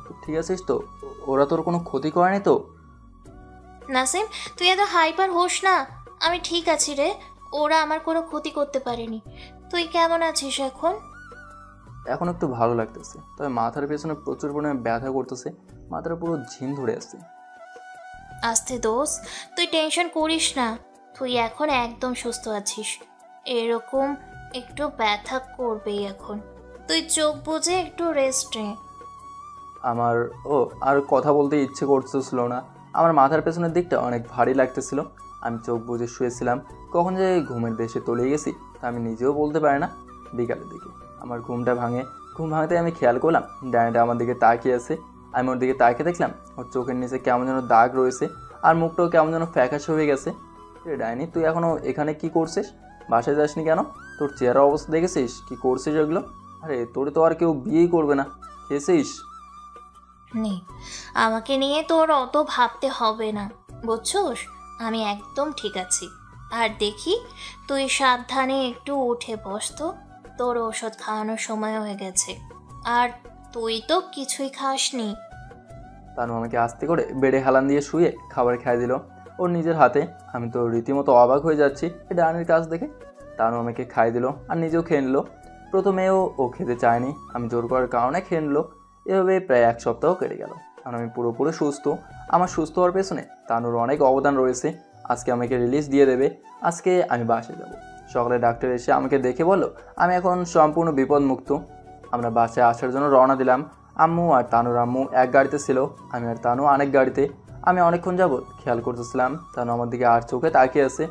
তুই ঠিক আছিস তো? ওরা তোর কোনো ক্ষতি করেনি তো? নাসিম, তুই এত হাইপার হোস না। আমি ঠিক আছি রে, ওরা আমার কোনো ক্ষতি করতে পারেনি। তুই কেমন আছিস এখন? এখন একটু ভালো লাগতেছে, তবে মাথার পেছনে প্রচুর পরিমাণে ব্যথা করতেছে, মাথার পুরো ঝিম ধরে আসছে। আস্তে দোস্ত, তুই টেনশন করিস না, তুই এখন একদম সুস্থ আছিস। এরকম একটু ব্যথা করবেই এখন, তুই চোখ বুজে একটু রেস্ট নে। আমার আর কথা বলতে ইচ্ছে করতেছিল না। আমার মাথার পেছনের দিকটা অনেক ভারী লাগতেছিল। আমি চোখ বুজে শুয়েছিলাম। কখন যে ঘুমের দেশে তলিয়ে গেছি তা আমি নিজেও বলতে পারি না। বিকালের দিকে আমার ঘুমটা ভাঙে। ঘুম ভাঙতে আমি খেয়াল করলাম ডাইনিটা আমার দিকে তাকিয়ে আছে। আমি ওর দিকে তাকিয়ে দেখলাম ওর চোখের নিচে কেমন যেন দাগ রয়েছে আর মুখটাও কেমন যেন ফ্যাকাশে হয়ে গেছে। ডাইনি, তুই এখনও এখানে কি করছিস? বাসায় যাসনি কেন? তোর চেহারা অবস্থা দেখেছিস কি করছিস এগুলো? আরে তোর তো আর কেউ বিয়েই করবে না, খেয়েছিস? নে, আমাকে নিয়ে তোর অত ভাবতে হবে না, বুঝছোস? আমি একদম ঠিক আছি। আর দেখি তুই সাবধানে একটু উঠে বস তো, তোর ওষুধ খাওয়ানোর সময় হয়ে গেছে। আর তুই তো কিছুই খাসনি। তানু আমাকে আস্তে করে বেডে হেলান দিয়ে শুয়ে খাবার খাই দিল ওর নিজের হাতে। আমি তো রীতিমতো অবাক হয়ে যাচ্ছি এই ডাইনির কাজ দেখে। তানু আমাকে খাই দিল আর নিজেও খেয়ে নিল। প্রথমেও ও খেতে চায়নি, আমি জোর করার কারণে খেয়ে নিল। এভাবে প্রায় 1 সপ্তাহ কেটে গেল। কারণ আমি পুরোপুরি সুস্থ। আমার সুস্থ হওয়ার পেছনে তানুর অনেক অবদান রয়েছে। আজকে আমাকে রিলিজ দিয়ে দেবে। আজকে আমি বাসায় যাব। সকালে ডাক্তার এসে আমাকে দেখে বলল আমি এখন সম্পূর্ণ বিপদমুক্ত। আমরা বাসায় আসার জন্য রওনা দিলাম। আম্মু আর তানুর আম্মু এক গাড়িতে ছিল, আমি আর তানু আরেক গাড়িতে। আমি অনেকক্ষণ যাবত খেয়াল করতেছিলাম তানু আমার দিকে আর চোখে তাকিয়ে আছে।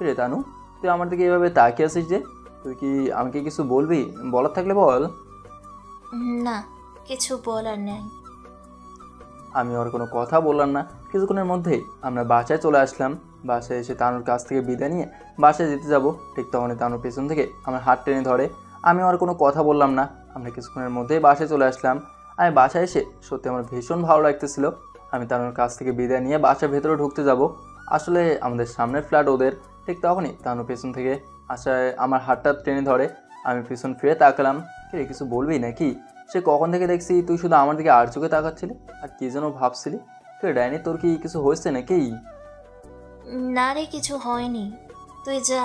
রে তানু, তুই আমার দিকে এভাবে তাকিয়ে আছিস যে? তুই কি আমাকে কিছু বলবি? বলার থাকলে বল। না, কিছু বলার নেই। আমি ওর কোনো কথা বললাম না। কিছুক্ষণের মধ্যেই আমরা বাসায় চলে আসলাম। বাসায় এসে তানুর কাছ থেকে বিদায় নিয়ে বাসায় যেতে যাব, ঠিক তখনই তানুর পেছন থেকে আমার হাত টেনে ধরে। আমি আর কোনো কথা বললাম না। আমরা কিছুক্ষণের মধ্যেই বাসায় চলে আসলাম। আমি বাসায় এসে সত্যি আমার ভীষণ ভালো লাগতেছিল। আমি তানুর কাছ থেকে বিদায় নিয়ে বাসার ভেতরে ঢুকতে যাব। আসলে আমাদের সামনের ফ্ল্যাট ওদের। ঠিক তখনই তানু পেছন থেকে আসায় আমার হাতটা টেনে ধরে। আমি পিছন ফিরে তাকালাম। কে, কিছু বলবি নাকি? সে কখন থেকে দেখছি তুই শুধু আমার দিকে আর চোখে তাকাচ্ছিলি আর কি যেন ভাবছিলি। কে ডাইনি, তোর কি কিছু হয়েছে নাকি? না রে, কিছু হয়নি। তুই যা,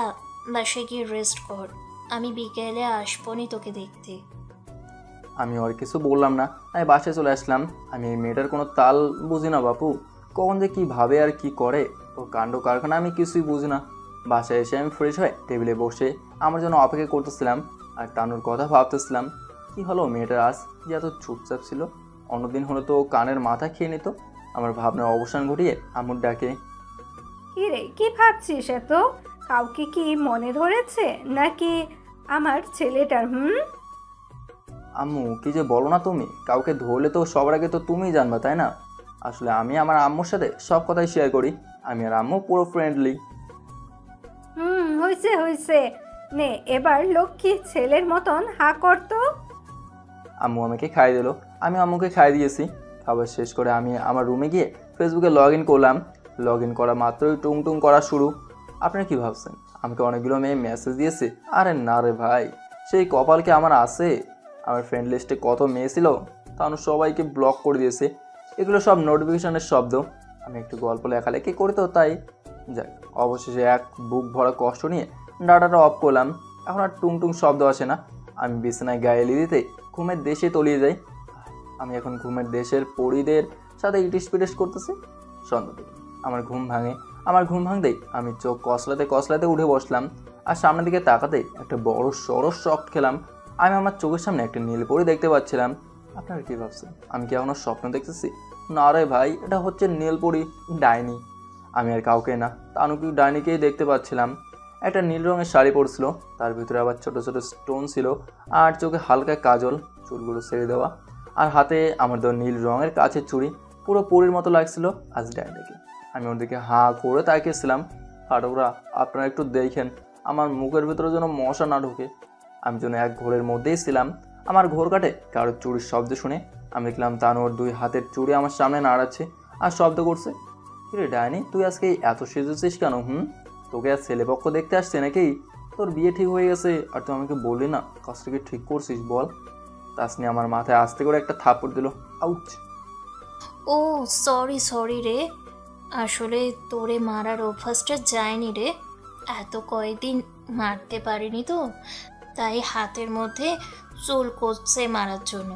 বাসায় গিয়ে রেস্ট কর। আমি বিকেলে আসবনি তোকে দেখতে। আমি আর কিছু বললাম না। আমি বাসায় চলে আসলাম। আমি এই মেয়েটার কোনো তাল বুঝি না বাপু। কখন যে কী ভাবে আর কি করে ওর কাণ্ড কারখানা আমি কিছুই বুঝি না। বাসায় এসে আমি ফ্রেশ হয়ে টেবিলে বসে আমার জন্য অপেক্ষা করতেছিলাম আর তানুর কথা ভাবতেছিলাম। কি হলো মেয়েটার আজ যে এত চুপচাপ ছিল? অন্যদিন হলে তো কানের মাথা খেয়ে নিত। আমার ভাবনার অবসান ঘটিয়ে আম্মুর ডাকে। কি রে, কি ভাবছিস এত? কাউকে কি মনে ধরেছে নাকি আমার ছেলেটার? আম্মু কি যে বলো না তুমি, কাউকে ধরলে তো সবার আগে তো তুমিই জানবা, তাই না? আসলে আমি আমার আম্মুর সাথে সব কথাই শেয়ার করি। আমি আর আম্মু পুরো ফ্রেন্ডলি। হয়েছে হয়েছে, নে এবার লক্ষ্মী ছেলের মতন হা করতো। আম্মু আমাকে খাই দিল, আমি আম্মুকে খাই দিয়েছি। খাবার শেষ করে আমি আমার রুমে গিয়ে ফেসবুকে লগ ইন করলাম। লগ ইন করা মাত্রই টুং টুং করা শুরু। আপনারা কি ভাবছেন আমাকে অনেকগুলো মেয়ে মেসেজ দিয়েছে? আরে না রে ভাই, সেই কপালকে আমার আছে। আমার ফ্রেন্ড লিস্টে কত মেয়ে ছিল তাহলে সবাইকে ব্লক করে দিয়েছে। এগুলো সব নোটিফিকেশনের শব্দ। আমি একটু গল্প লেখালেখি করি তো তাই। যাক, অবশেষে এক বুক ভরা কষ্ট নিয়ে ডাটাটা অফ করলাম। এখন আর টুং টুং শব্দ আসে না। আমি বিছানায় গায়ে এলিয়ে দিতে ঘুমের দেশে তলিয়ে যাই। আমি এখন ঘুমের দেশের পরিদের সাথে ইটিস পিটিস করতেছি। সন্ধ্যা থেকে আমার ঘুম ভাঙে। আমার ঘুম ভাঙতেই আমি চোখ কসলাতে কসলাতে উঠে বসলাম আর সামনের দিকে তাকাতেই একটা বড় সড়ো শক খেলাম। আমি আমার চোখের সামনে একটা নীলপরি দেখতে পাচ্ছিলাম। আপনারা কি ভাবছেন আমি কি এখনো স্বপ্ন দেখতেছি? না রে ভাই, এটা হচ্ছে নীলপরি, ডাইনি। আমি আর কাউকে না, তানুকি ডাইনিকেই দেখতে পাচ্ছিলাম। একটা নীল রঙের শাড়ি পরছিল, তার ভিতরে আবার ছোট ছোট স্টোন ছিল আর চোখে হালকা কাজল, চুলগুলো ছেড়ে দেওয়া, আর হাতে আমার দেওয়া নীল রঙের কাছের চুড়ি। পুরো পরীর মতো লাগছিল আজ ডাইনিকে। আমি ওর দিকে হাঁ করে তাকিয়েছিলাম। হাটকরা, আপনারা একটু দেখেন আমার মুখের ভিতরে যেন মশা না ঢোকে। আমি যেন এক ঘোরের মধ্যেই ছিলাম। আমার ঘোর কাটে কারোর চুরির শব্দ শুনে আমি দেখলাম তানুর দুই হাতের চুড়ি আমার সামনে নাড়াচ্ছে আর শব্দ করছে। কিরে ডাইনি, তুই আজকে এত সেজেছিস কেন? তোকে আর ছেলেপক্ষ দেখতে আসছে নাকি? তোর বিয়ে ঠিক হয়ে গেছে আর তুই আমাকে বললি না কাজটা কি ঠিক করছিস বল? তাসনি আমার মাথায় আস্তে করে একটা থাপ্পড় দিল। আউচ! ও সরি রে, আসলে তোরে মারার অভ্যাসটা যায়নি রে। এত কয়েকদিন মারতে পারিনি তো, তাই হাতের মধ্যে চুল করছে মারার জন্য।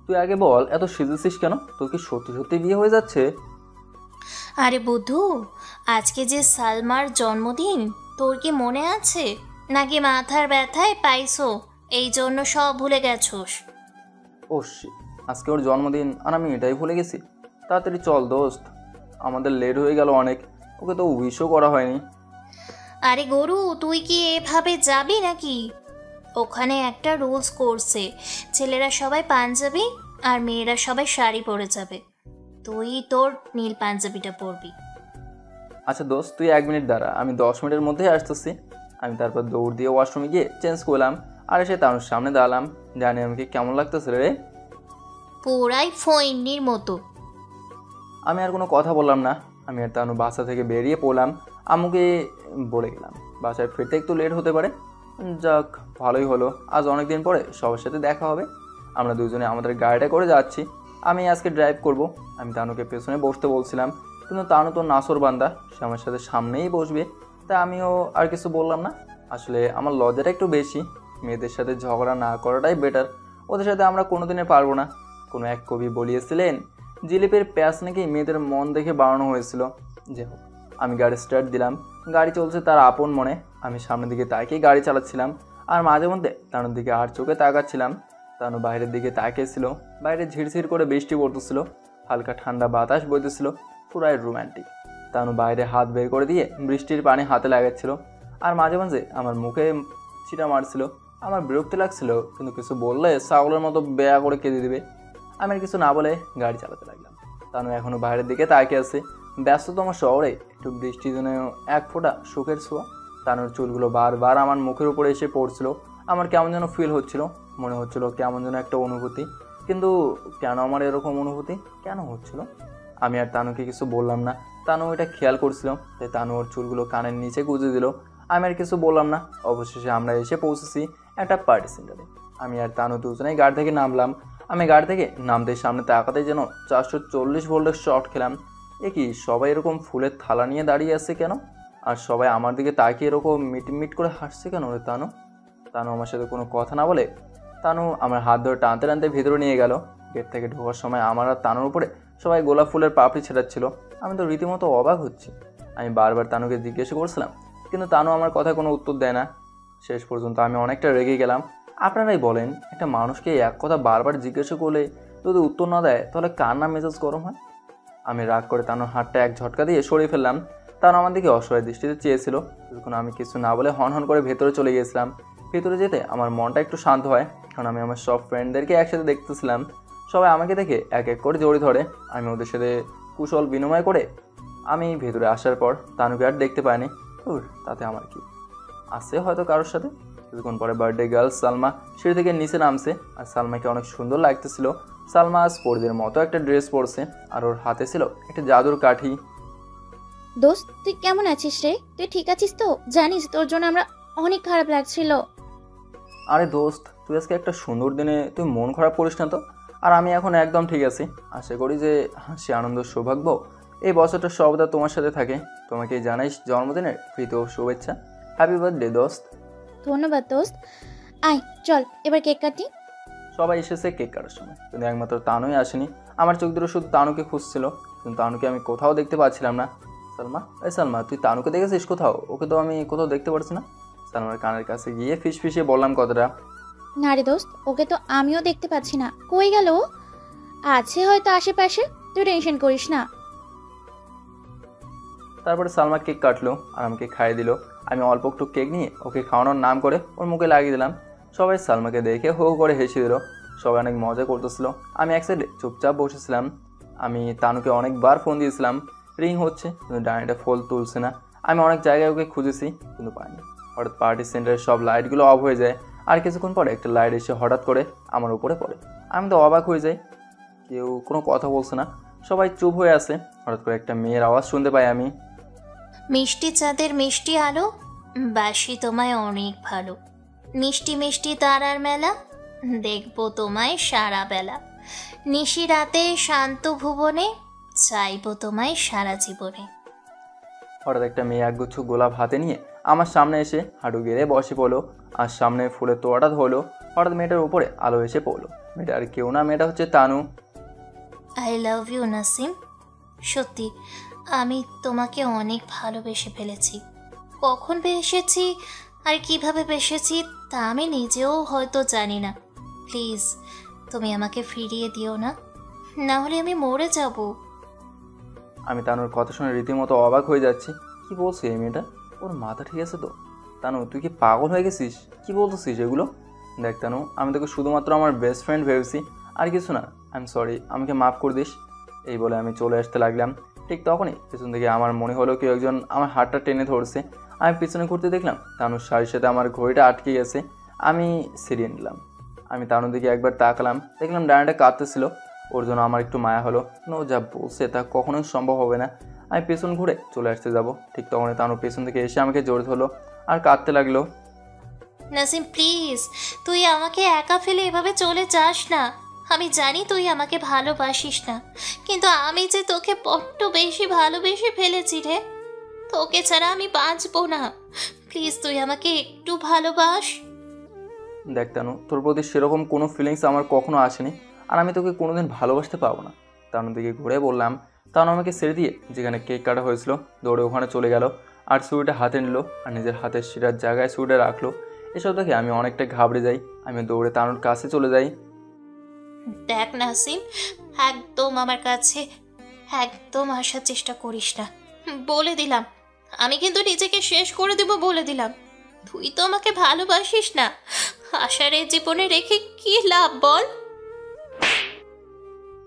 তুই আগে বল এত সেজেছিস কেন? তোর কি সত্যি সত্যি বিয়ে হয়ে যাচ্ছে? আরে বুদ্ধু, আজকে যে সালমার জন্মদিন, তোর কি মনে আছে? নাকি মাথার ব্যথায় পাইছো এই জন্য সব ভুলে গেছোস? ও আজকে ওর জন্মদিন আর আমি এটাই ভুলে গেছি। তাড়াতাড়ি চল দোস্ত, আমাদের লেট হয়ে গেল অনেক। ওকে তো উইশও করা হয়নি। আরে গরু, তুই কি এভাবে যাবি নাকি? ওখানে একটা রুলস করছে, ছেলেরা সবাই পাঞ্জাবি আর মেয়েরা সবাই শাড়ি পরে যাবে। তুই তোর নীল পাঞ্জাবিটা পরবি। আচ্ছা দোস্ত, তুই 1 মিনিট দাঁড়া, আমি 10 মিনিটের মধ্যেই আসতেছি। আমি তারপর দৌড় দিয়ে ওয়াশরুমে গিয়ে চেঞ্জ করলাম আর এসে তানুর সামনে দাঁড়ালাম। জানি আমাকে কেমন লাগতেছে রে? পুরাই ফইন্নির মতো। আমি আর কোনো কথা বললাম না। আমি আর তানু বাসা থেকে বেরিয়ে পড়লাম। আম্মুকে বলে গেলাম বাসায় ফিরতে একটু লেট হতে পারে। যাক, ভালোই হলো, আজ অনেক দিন পরে সবার সাথে দেখা হবে। আমরা দুজনে আমাদের গাড়িটা করে যাচ্ছি। আমি আজকে ড্রাইভ করব। আমি তানুকে পেছনে বসতে বলছিলাম, কিন্তু তানু তো নাসর বান্দা, সে আমার সাথে সামনেই বসবে। তাই আমিও আর কিছু বললাম না। আসলে আমার লজ্জাটা একটু বেশি। মেয়েদের সাথে ঝগড়া না করাটাই বেটার। ওদের সাথে আমরা কোনোদিনে পারবো না। কোনো এক কবি বলিয়েছিলেন জিলিপির প্যাঁচ নাকি মেয়েদের মন দেখে বানানো হয়েছিল। যাই হোক, আমি গাড়ি স্টার্ট দিলাম। গাড়ি চলছে তার আপন মনে। আমি সামনের দিকে তাকিয়ে গাড়ি চালাচ্ছিলাম আর মাঝে মধ্যে তানুর দিকে আর চোখে তাকাচ্ছিলাম। তানু বাইরের দিকে তাকিয়েছিল। বাইরে ঝিরঝির করে বৃষ্টি পড়তেছিল, হালকা ঠান্ডা বাতাস বইতেছিল, পুরাই রোম্যান্টিক। তানু বাইরে হাত বের করে দিয়ে বৃষ্টির পানি হাতে লাগাচ্ছিল আর মাঝে মাঝে আমার মুখে ছিটা মারছিল। আমার বিরক্তি লাগছিল, কিন্তু কিছু বললে ছাগলের মতো বেয়া করে কেঁদে দিবে। আমি আর কিছু না বলে গাড়ি চালাতে লাগলাম। তানু এখনও বাইরের দিকে তাকিয়ে আছে। ব্যস্ততম শহরে একটু বৃষ্টির জন্য এক ফোঁটা সুখের ছোঁয়া। তানুর চুলগুলো বারবার আমার মুখের উপরে এসে পড়ছিল। আমার কেমন যেন ফিল হচ্ছিল, মনে হচ্ছিল কেমন যেন একটা অনুভূতি। কিন্তু কেন আমার এরকম অনুভূতি কেন হচ্ছিল? আমি আর তানুকে কিছু বললাম না। তানু এটা খেয়াল করছিল, তাই তানু ওর চুলগুলো কানের নিচে গুঁজে দিল। আমি আর কিছু বললাম না। অবশেষে আমরা এসে পৌঁছেছি একটা পার্টি সেন্টারে। আমি আর তানু দুজনেই গাড়ি থেকে নামলাম। আমি গাড়ি থেকে নামতে সামনে তাকাতে যেন 440 ভোল্টের শর্ট খেলাম। এ কি, সবাই এরকম ফুলের থালা নিয়ে দাঁড়িয়ে আছে কেন? আর সবাই আমার দিকে তাকিয়ে এরকম মিটমিট করে হাসছে কেন রে তানু? তানু আমার সাথে কোনো কথা না বলে তানু আমার হাত ধরে টানতে টানতে ভেতরে নিয়ে গেল। গেট থেকে ঢোকার সময় আমার আর তানুর উপরে সবাই গোলাপ ফুলের পাপড়ি ছেড়াচ্ছিল। আমি তো রীতিমতো অবাক হচ্ছি। আমি বারবার তানুকে জিজ্ঞেস করছিলাম, কিন্তু তানু আমার কথায় কোনো উত্তর দেয় না। শেষ পর্যন্ত আমি অনেকটা রেগে গেলাম। আপনারাই বলেন, একটা মানুষকে এক কথা বারবার জিজ্ঞাসা করলে যদি উত্তর না দেয় তাহলে কার না মেজাজ গরম হয়? আমি রাগ করে তানুর হাতটা এক ঝটকা দিয়ে সরিয়ে ফেললাম। তানু আমার দিকে অসহায় দৃষ্টিতে চেয়েছিল। তখন আমি কিছু না বলে হন হন করে ভেতরে চলে গিয়েছিলাম। ভেতরে যেতে আমার মনটা একটু শান্ত হয়, কারণ আমি আমার সব ফ্রেন্ডদেরকে একসাথে দেখতেছিলাম। সবাই আমাকে দেখে এক এক করে জড়িয়ে ধরে। আমি ওদের সাথে কুশল বিনিময় করে আমি ভেতরে আসার পর তানুকে আর দেখতে পাইনি। তাতে আমার কি, আসছে হয়তো কারোর সাথে। কিছুক্ষণ পরে বার্থডে গার্ল সালমা সিঁড়ি থেকে নিচে নামছে, আর সালমাকে অনেক সুন্দর লাগতেছিল। সালমা আজ পরদের মতো একটা ড্রেস পরছে, আর ওর হাতে ছিল একটা জাদুর কাঠি। দোস্ত তুই কেমন আছিস রে? তুই ঠিক আছিস তো? জানিস তোর জন্য আমরা অনেক খারাপ লাগছিল। আরে দোস্ত, তুই আজকে একটা সুন্দর দিনে তুই মন খারাপ করিস না তো। আর আমি এখন একদম ঠিক আছি। আশা করি যে হাসি আনন্দ সৌভাগ্য এই বছরটা সর্বদা তোমার সাথে থাকে। তোমাকে জানাইস জন্মদিনের প্রীতি ও শুভেচ্ছা। হ্যাপি বার্থডে দোস্ত। ধন্যবাদ দোস্ত। আয় চল এবার কেক কাটি। সবাই এসেছে কেক কাটার সময়, কিন্তু একমাত্র তানুই আসেনি। আমার চোখ দুটো শুধু তানুকে খুঁজছিল, কিন্তু তানুকে আমি কোথাও দেখতে পাচ্ছিলাম না। সালমা, এই সালমা, তুই তানুকে দেখেছিস কোথাও? ওকে তো আমি কোথাও দেখতে পারছি না। সালমার কানের কাছে গিয়ে ফিসফিসিয়ে বললাম কথাটা। না রে দোস্ত, ওকে তো আমিও দেখতে পাচ্ছি না। কই গেল? আছে হয়তো আশেপাশে, তুই টেনশন করিস না। তারপরে সালমা কেক কাটলো আর আমাকে খাইয়ে দিল। আমি অল্প একটু কেক নিয়ে ওকে খাওয়ানোর নাম করে ওর মুখে লাগিয়ে দিলাম। সবাই সালমাকে দেখে হো করে হেসে দিল। সবাই অনেক মজা করতেছিল। আমি এক সাইডে চুপচাপ বসেছিলাম। আমি তানুকে অনেকবার ফোন দিয়েছিলাম, রিং হচ্ছে কিন্তু ডাইনিটা ফোন তুলছে না। আমি অনেক জায়গায় ওকে খুঁজেছি কিন্তু পাইনি। হঠাৎ পার্টি সেন্টারের সব লাইটগুলো অফ হয়ে যায়, আর কিছুক্ষণ পরে একটা লাইট এসে হঠাৎ করে আমার উপরে পড়ে। আমি তো অবাক হয়ে যাই, কেউ কোনো কথা বলছে না, সবাই চুপ হয়ে আছে। হঠাৎ করে একটা মেয়ের আওয়াজ শুনতে পাই আমি। মিষ্টি চাঁদের মিষ্টি আলো, বাসি তোমায় অনেক ভালো। মিষ্টি মিষ্টি তারার মেলা, দেখবো তোমায় সারা বেলা। নিশি রাতে শান্ত ভুবনে, চাইবো তোমায় সারা জীবনে। হঠাৎ একটা মেয়ে একগুচ্ছ গোলাপ হাতে নিয়ে আমার সামনে এসে হাঁটু গেড়ে বসে পড়লো, আর সামনে ফুলের তোড়াটা ধরলো। হঠাৎ মেয়েটার উপরে আলো এসে পড়লো। মেয়েটা আর কেউ না, মেয়েটা হচ্ছে Tanu. I love you Nasim. সত্যি আমি তোমাকে অনেক ভালোবেসে ফেলেছি। কখন বেসেছি আর কিভাবে বেসেছি তা আমি নিজেও হয়তো জানি না। প্লিজ তুমি আমাকে ফিরিয়ে দিও না, না হলে আমি মরে যাব। আমি তানুর কথা শুনে রীতিমতো অবাক হয়ে যাচ্ছি। কি বলছে এই মেয়েটা? ওর মাথা ঠিক আছে তো? তানু, তুই কি পাগল হয়ে গেছিস? কি বলতেছিস এগুলো? দেখ তানু, আমি তোকে শুধুমাত্র আমার বেস্ট ফ্রেন্ড ভেবেছি, আর কিছু না। আই এম সরি, আমাকে মাফ করে দিস। এই বলে আমি চলে আসতে লাগলাম। ঠিক তখনই পেছন থেকে আমার মনে হলো কেউ একজন আমার হাতটা টেনে ধরছে। আমি পিছনে ঘুরতে দেখলাম তানুর শাড়ির সাথে আমার ঘড়িটা আটকে গেছে। আমি সিরিয়ে নিলাম। আমি তানুর দিকে একবার তাকালাম, দেখলাম ডানাটা কাঁদতেছিল। ওর জন্য আমার একটু মায়া হলো। ও যা বলছে তা কখনোই সম্ভব হবে না। আমি পেছন ঘুরে চলে আসতে যাব, ঠিক তখনই তানু পেছন থেকে এসে আমাকে জড়িয়ে ধরলো আর কাঁদতে লাগলো। নাসিম প্লিজ, তুই আমাকে একা ফেলে এভাবে চলে যাস না। আমি জানি তুই আমাকে ভালোবাসিস না, কিন্তু আমি যে তোকে বড্ড বেশি ভালোবেসে ফেলেছি রে। তোকে ছাড়া আমি বাঁচবো না। প্লিজ তুই আমাকে একটু ভালোবাস। দেখ তানু, তোর প্রতি সেরকম কোনো ফিলিংস আমার কখনো আসেনি, আর আমি তোকে কোনোদিন ভালোবাসতে পারবো না। তানুর দিকে ঘুরে বললাম। তানু আমাকে ছেড়ে দিয়ে যেখানে কেক কাটা হয়েছিল দৌড়ে ওখানে চলে গেল, আর ছুরিটা হাতে নিল আর নিজের হাতের শিরার জায়গায় ছুরিটা রাখলো। এসব দেখে আমি অনেকটা ঘাবড়ে যাই। আমি দৌড়ে তানুর কাছে চলে যাই। দেখ নাসিম, একদম আমার কাছে একদম আসার চেষ্টা করিস না, বলে দিলাম। আমি কিন্তু নিজেকে শেষ করে দেব, বলে দিলাম। তুই তো আমাকে ভালোবাসিস না। আশার এই জীবনে রেখে কি লাভ বল?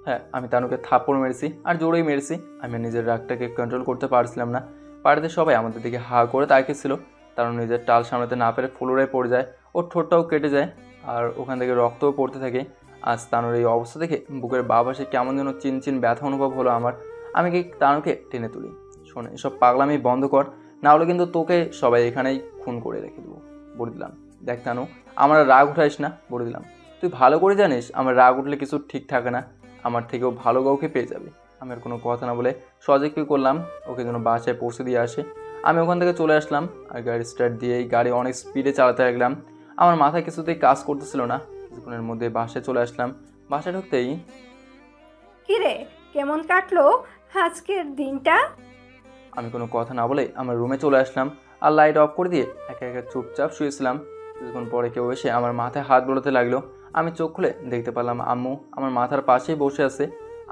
হ্যাঁ, আমি তানুকে থাপ্পড় মেরেছি, আর জোরেই মেরেছি। আমি নিজের রাগটাকে কন্ট্রোল করতে পারছিলাম না। পাড়িতে সবাই আমাদের দিকে হা করে তাকিয়েছিল। তারও নিজের টাল সামলাতে না পেরে ফ্লোরে পড়ে যায়। ওর ঠোঁটটাও কেটে যায়, আর ওখান থেকে রক্তও পড়তে থাকে। আজ তানুর এই অবস্থা দেখে বুকের বাঁ পাশে কেমন যেন চিনচিন ব্যথা অনুভব হলো আমার। আমি কি তানুকে টেনে তুলি। শোনে, এসব পাগলামি বন্ধ কর, না হলে কিন্তু তোকে সবাই এখানেই খুন করে রেখে দেবো, বলে দিলাম। দেখ তানু, আমার রাগ উঠাইস না, বলে দিলাম। তুই ভালো করে জানিস আমার রাগ উঠলে কিছু ঠিক থাকে না। আমার থেকেও ভালো কাউকে পেয়ে যাবে। আমি আর কোনো কথা না বলে সহজে কী করলাম, ওকে যেন বাসায় পৌঁছে দিয়ে আসে। আমি ওখান থেকে চলে আসলাম, আর গাড়ি স্টার্ট দিয়েই গাড়ি অনেক স্পিডে চালাতে লাগলাম। আমার মাথায় কিছুতেই কাজ করতেছিল না। কিছুক্ষণের মধ্যে বাসায় চলে আসলাম। বাসায় ঢুকতেই, কিরে, কেমন কাটলো আজকের দিনটা? আমি কোনো কথা না বলে আমার রুমে চলে আসলাম, আর লাইট অফ করে দিয়ে একা একা চুপচাপ শুয়েছিলাম। কিছুক্ষণ পরে কেউ এসে আমার মাথায় হাত বোলাতে লাগলো। আমি চোখ খুলে দেখতে পেলাম আম্মু আমার মাথার পাশেই বসে আছে।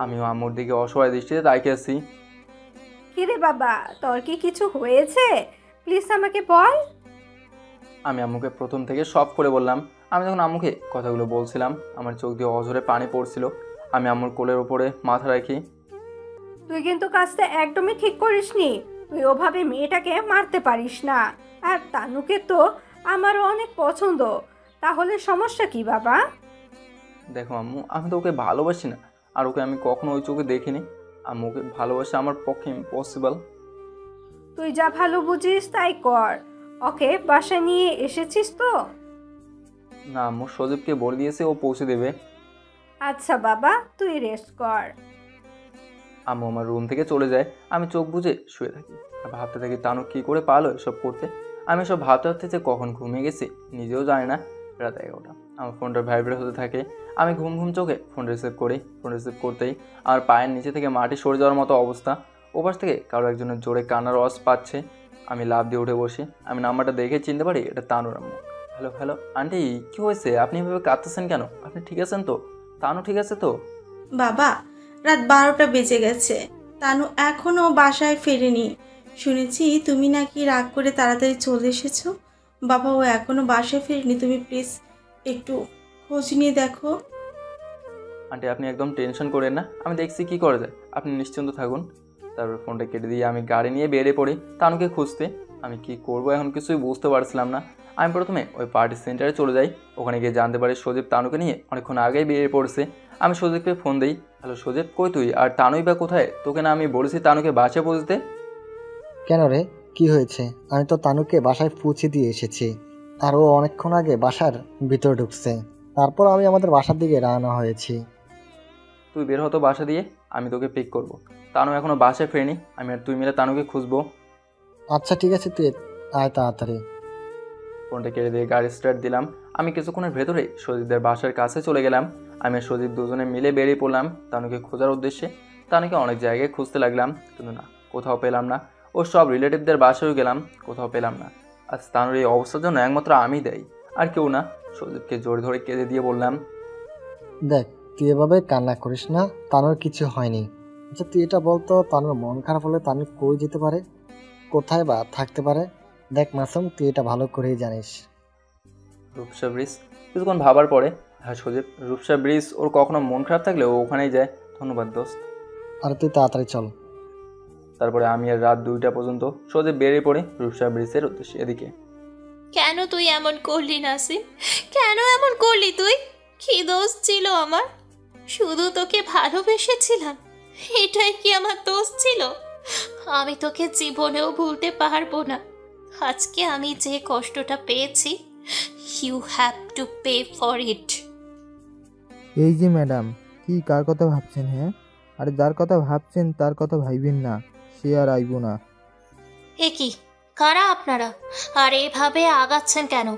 আমিও আম্মুর দিকে অসহায় দৃষ্টিতে তাকিয়ে আছি। কিরে বাবা, তোর কি কিছু হয়েছে? প্লিজ আমাকে বল। আমি আম্মুকে প্রথম থেকে সব করে বললাম। আমি যখন আম্মুকে কথাগুলো বলছিলাম আমার চোখ দিয়ে অঝরে পানি পড়ছিল। আমি আম্মুর কোলের ওপরে মাথা রাখি। তুই কিন্তু কাজটা একদমই ঠিক করিসনি। তুই ওভাবে মেয়েটাকে মারতে পারিস না। আর তানুকে তো আমারও অনেক পছন্দ। তাহলে সমস্যা কি বাবা? দেখো আম্মু, আমি তো ওকে ভালোবাসি না, আর ওকে আমি কখনো ওই চোখে দেখিনি। আম্মুকে ভালোবাসা আমার পক্ষে ইম্পসিবল। তুই যা ভালো বুঝিস তাই কর। ওকে বাসায় নিয়ে এসেছিস তো? না আম্মু, সজীবকে বলে দিয়েছে ও পৌঁছে দেবে। আচ্ছা বাবা, তুই রেস্ট কর। আম্মু আমার রুম থেকে চলে যায়। আমি চোখ বুজে শুয়ে থাকি আর ভাবতে থাকি তানু কী করে পারলো এসব করতে। আমি সব ভাবতে ভাবতে যে কখন ঘুমিয়ে গেছি নিজেও জানি না। রাত 11টা। আমার ফোনটা ভাইব্রেট হতে থাকে। আমি ঘুম ঘুম চোখে ফোন রিসিভ করি। ফোন রিসিভ করতেই আমার পায়ের নিচে থেকে মাটি সরে যাওয়ার মতো অবস্থা। ওপাশ থেকে কারো একজনের জোরে কান্নার আওয়াজ পাচ্ছে। আমি লাফ দিয়ে উঠে বসি। আমি নাম্বারটা দেখে চিনতে পারি এটা তানুর আম্মু। হ্যালো হ্যালো আন্টি, কী হয়েছে? আপনি এভাবে কাঁদতেছেন কেন? আপনি ঠিক আছেন তো? তানু ঠিক আছে তো? বাবা, রাত 12টা বেজে গেছে, তানু এখনো বাসায় ফেরেনি। শুনেছি তুমি নাকি রাগ করে তাড়াতাড়ি চলে এসেছো। বাবা, ও এখনো বাসায় ফেরেনি, তুমি প্লিজ একটু খোঁজ নিয়ে দেখো। আন্টি আপনি একদম টেনশন করেন না, আমি দেখছি কী করা যায়, আপনি নিশ্চিন্ত থাকুন। তারপর ফোনটা কেটে দিয়ে আমি গাড়ি নিয়ে বেরিয়ে পড়ি তানুকে খুঁজতে। আমি কি করব এখন কিছুই বুঝতে পারছিলাম না। আমি প্রথমে ওই পার্টি সেন্টারে চলে যাই। ওখানে গিয়ে জানতে পারি সজীব তানুকে নিয়ে অনেকক্ষণ আগেই বেরিয়ে পড়ছে। আমি সজীবকে ফোন দিই। হ্যালো সজীব, কই তুই? আর তানুই বা কোথায়? তোকে না আমি বলেছি তানুকে বাসায় পৌঁছতে। কেন রে, কি হয়েছে? আমি তো তানুকে বাসায় পৌঁছে দিয়ে এসেছি, আর ও অনেকক্ষণ আগে বাসার ভিতর ঢুকছে। তারপর আমি আমাদের বাসার দিকে রওনা হয়েছি। তুই বের হতো বাসা দিয়ে, আমি তোকে পিক করব। তানু এখনও বাসায় ফেরেনি, আমি আর তুই মিলে তানুকে খুঁজবো। আচ্ছা ঠিক আছে, তুই আয় তাড়াতাড়ি। ফোনটা কেড়ে দিয়ে গাড়ি স্টার্ট দিলাম। আমি কিছুক্ষণের ভেতরেই সজীবদের বাসার কাছে চলে গেলাম। আমি আর সজীব দুজনে মিলে বেরিয়ে পড়লাম তানুকে খোঁজার উদ্দেশ্যে। তানুকে অনেক জায়গায় খুঁজতে লাগলাম, কিন্তু না, কোথাও পেলাম না। ও সব রিলেটিভদের বাসায়ও গেলাম, কোথাও পেলাম না। আজ তানুর এই অবস্থার জন্য একমাত্র আমি দেই, আর কেউ না। সজীবকে জোরে ধরে কেঁদে দিয়ে বললাম, দেখ তুই এভাবে কান্না করিস না, তানুর কিছু হয়নি। আচ্ছা তুই এটা বলতো, তানুর মন খারাপ হলে তানু কই যেতে পারে, কোথায় বা থাকতে পারে? দেখ মাসুম, তুই এটা ভালো করেই জানিস। রূপসা ব্রিজ। কিছুক্ষণ ভাবার পরে, হ্যাঁ সজীব, রূপসা ব্রিজ। ওর কখনো মন খারাপ থাকলে ও ওখানেই যায়। ধন্যবাদ দোস্ত। আর তুই তাড়াতাড়ি চল। তারপরে আমি আর রাত 2টা পর্যন্ত সজীব বেরিয়ে পড়ি রূপসা ব্রিজের উদ্দেশ্যে। এদিকে কেন তুই এমন করলি নাসিম? কেন এমন করলি তুই? কি দোষ ছিল আমার? শুধু তোকে ভালোবেসেছিলাম, এটাই কি আমার দোষ ছিল? আমি তোকে জীবনেও ভুলতে পারবো না। আজকে আমি যে কষ্টটা পেয়েছি, you have to pay for it. এই যে ম্যাডাম, কি কার কথা ভাবছেন? হ্যাঁ, আরে যার কথা ভাবছেন তার কথা ভাইবেন না, সে আর আইব না। এ কি, কারা আপনারা? আর এভাবে আগাচ্ছেন কেন?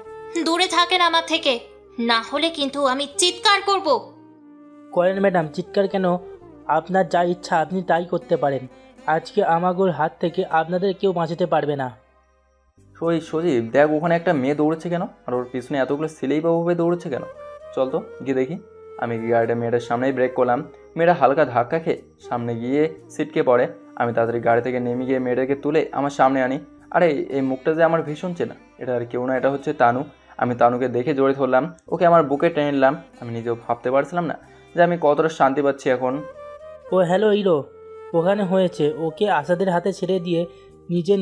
দূরে থাকেন আমার থেকে, না হলে কিন্তু আমি চিৎকার করব। করেন ম্যাডাম, চিৎকার কেন? আপনার যা ইচ্ছা আপনি তাই করতে পারেন। আজকে আমাগোর হাত থেকে আপনাদের কেউ বাঁচাতে পারবে না। সজীব দেখ, ওখানে একটা মেয়ে দৌড়েছে কেন? আর ওর পিছনে এতগুলো ছেলেই বা ওভাবে দৌড়েছে কেন? চল তো গিয়ে দেখি। আমি গাড়িটা মেয়েটার সামনেই ব্রেক করলাম। মেয়েটা হালকা ধাক্কা খেয়ে সামনে গিয়ে সিটকে পড়ে। আমি তাড়াতাড়ি গাড়ি থেকে নেমে গিয়ে মেয়েটাকে তুলে আমার সামনে আনি। আরে এই মুখটা যে আমার ভীষণ চেনা, এটা আর কেউ না, এটা হচ্ছে তানু। আমি তানুকে দেখে জড়িয়ে ধরলাম, ওকে আমার বুকে টেনে নিলাম। আমি নিজেও ভাবতে পারছিলাম না যে আমি কতটা শান্তি পাচ্ছি এখন। ও হ্যালো হিরো, ওখানে হয়েছে, ওকে আসাদের হাতে ছেড়ে দিয়ে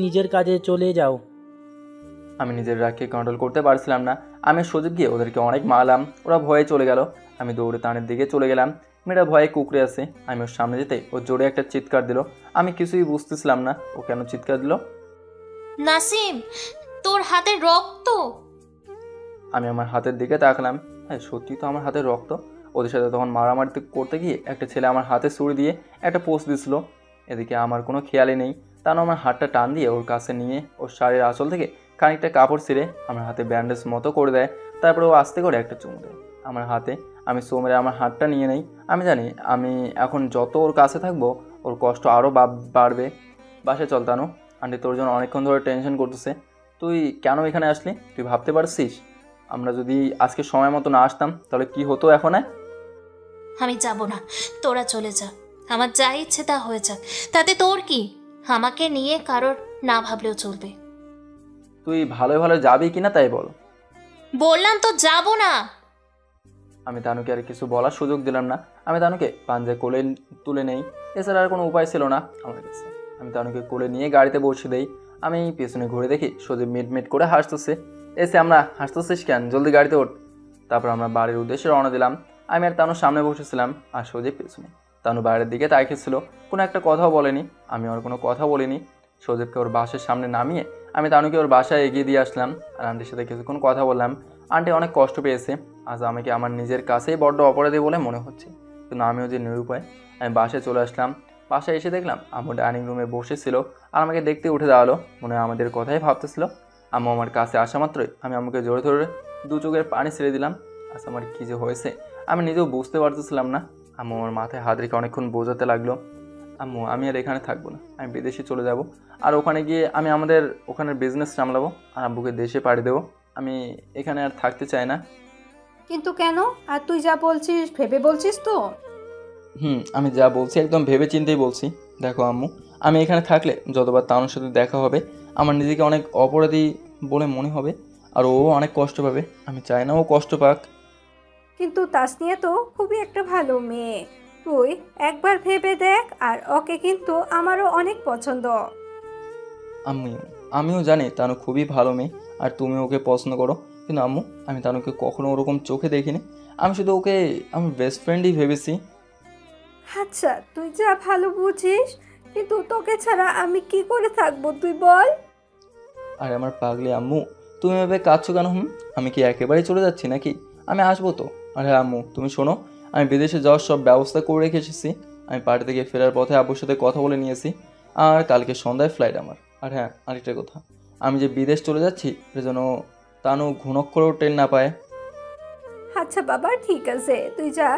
নিজের কাজে চলে যাও। আমি নিজের রাগকে কন্ট্রোল করতে পারছিলাম না। আমি সজীব গিয়ে ওদেরকে অনেক মারলাম, ওরা ভয়ে চলে গেল। আমি দৌড়ে তানের দিকে চলে গেলাম। মেয়েটা ভয়ে কুকড়ে আছে। আমি ওর সামনে যেতে ও জোরে একটা চিৎকার দিল। আমি কিছুই বুঝতেছিলাম না ও কেন চিৎকার দিল। নাসিম, তোর হাতে রক্ত। আমি আমার হাতের দিকে তাকালাম। হ্যাঁ সত্যি তো আমার হাতের রক্ত। ওদের সাথে তখন মারামারি করতে গিয়ে একটা ছেলে আমার হাতে ছুরি দিয়ে একটা পোস্ট দিছিল। এদিকে আমার কোনো খেয়ালই নেই। তানু আমার হাতটা টান দিয়ে ওর কাছে নিয়ে ওর শাড়ির আঁচল থেকে খানিকটা কাপড় ছিঁড়ে আমার হাতে ব্যান্ডেজ মতো করে দেয়। তারপরে ও আস্তে করে একটা চুমু দেয় আমার হাতে। আমি সো মেরে আমার হাতটা নিয়ে নেই। আমি জানি আমি এখন যত ওর কাছে থাকবো ওর কষ্ট আরও বাড়বে। বাসায় চল তানু, আন্টি তোর জন্য অনেকক্ষণ ধরে টেনশন করতেছে। তুই কেন এখানে আসলি? তুই ভাবতে পারছিস আমরা যদি আজকে সময় মতো না আসতাম তাহলে কি হতো এখন? আমি যাব না, তোরা চলে যা। আমার যা ইচ্ছে তা হয়ে যাক, তাতে তোর কি? আমাকে নিয়ে কারোর না ভাবলেও চলবে। তুই ভালো ভালো যাবি কিনা তাই বল। বললাম তো যাবো না। আমি তানুকে আর কিছু বলার সুযোগ দিলাম না। আমি তানুকে পাঞ্জায় কোলে তুলে নেই, এছাড়া আর কোনো উপায় ছিল না আমার কাছে। আমি তানুকে কোলে নিয়ে গাড়িতে বসে দেই। আমি পেছনে ঘুরে দেখি সজীব মিট করে হাসতেছে। এসে আমরা, হাসতেছিস কেন, জলদি গাড়িতে ওঠ। তারপর আমরা বাড়ির উদ্দেশ্যে রওনা দিলাম। আমি আর তানুর সামনে বসেছিলাম আর সজীব পেছনে। তানু বাইরের দিকে তাকিয়েছিল, কোনো একটা কথাও বলেনি। আমি আর কোনো কথা বলিনি। সজীবকে ওর বাসার সামনে নামিয়ে আমি তানুকে ওর বাসায় এগিয়ে দিয়ে আসলাম আর আন্টির সাথে কিছুক্ষণ কথা বললাম। আন্টি অনেক কষ্ট পেয়েছে, আজ আমাকে আমার নিজের কাছেই বড্ড অপরাধী বলে মনে হচ্ছে, কিন্তু আমিও যে নিরুপায়। আমি বাসায় চলে আসলাম। বাসায় এসে দেখলাম আম্মু ডাইনিং রুমে বসেছিল আর আমাকে দেখতে উঠে দাঁড়ালো। মনে হয় আমাদের কথাই ভাবতেছিল। আম্মু আমার কাছে আসা মাত্রই আমি আম্মুকে জোরে ধরে দু চোখের পানি ছেড়ে দিলাম। আজ আমার কী যে হয়েছে আমি নিজেও বুঝতে পারতেছিলাম না। আম্মু আমার মাথায় হাত রেখে অনেকক্ষণ বোঝাতে লাগলো, আম্মু আমি আর এখানে থাকবো না, আমি বিদেশে চলে যাব। আর ওখানে গিয়ে আমি আমাদের ওখানের বিজনেস সামলাবো আর আব্বুকে দেশে পাড়ি দেবো। আমি এখানে আর থাকতে চাই না। কিন্তু কেন? আর তুই যা বলছিস ভেবে বলছিস তো? আমি যা বলছি একদম ভেবে চিন্তেই বলছি। দেখো আম্মু, আমি এখানে থাকলে যতবার তানুর সাথে দেখা হবে আমার নিজেকে অনেক অপরাধী বলে মনে হবে আর ও অনেক কষ্ট পাবে। আমি চাই না ও কষ্ট পাক। কিন্তু তাসনিয়া তো খুবই একটা ভালো মেয়ে, তুই একবার ভেবে দেখ। আর ওকে কিন্তু আমারও অনেক পছন্দ। আমিও জানি তানু খুবই ভালো মেয়ে আর তুমি ওকে পছন্দ করো, কিন্তু আম্মু আমি তানুকে কখনো ওরকম চোখে দেখিনি। আমি শুধু ওকে আমার বেস্ট ফ্রেন্ডই ভেবেছি। আচ্ছা তুই যা ভালো বুঝিস, কিন্তু তোকে ছাড়া আমি কি করে থাকবো তুই বল? আর আমার পাগলি আম্মু, তুমি এভাবে কাঁদছো কেন? আমি কি একেবারেই চলে যাচ্ছি নাকি? আমি আসবো তো। আর হ্যাঁ আম্মু, তুমি শোনো, আমি বিদেশে যাওয়ার সব ব্যবস্থা করে রেখে এসেছি। আমি পার্টি থেকে ফেরার পথে আব্বুর সাথে কথা বলে নিয়েছি আর কালকে সন্ধ্যায় ফ্লাইট আমার। আর হ্যাঁ আরেকটা কথা, আমি যে বিদেশ চলে যাচ্ছি এটা যেন তানু ঘুণক্ষরেও ট্রেন না পায়। আচ্ছা বাবা ঠিক আছে, তুই যা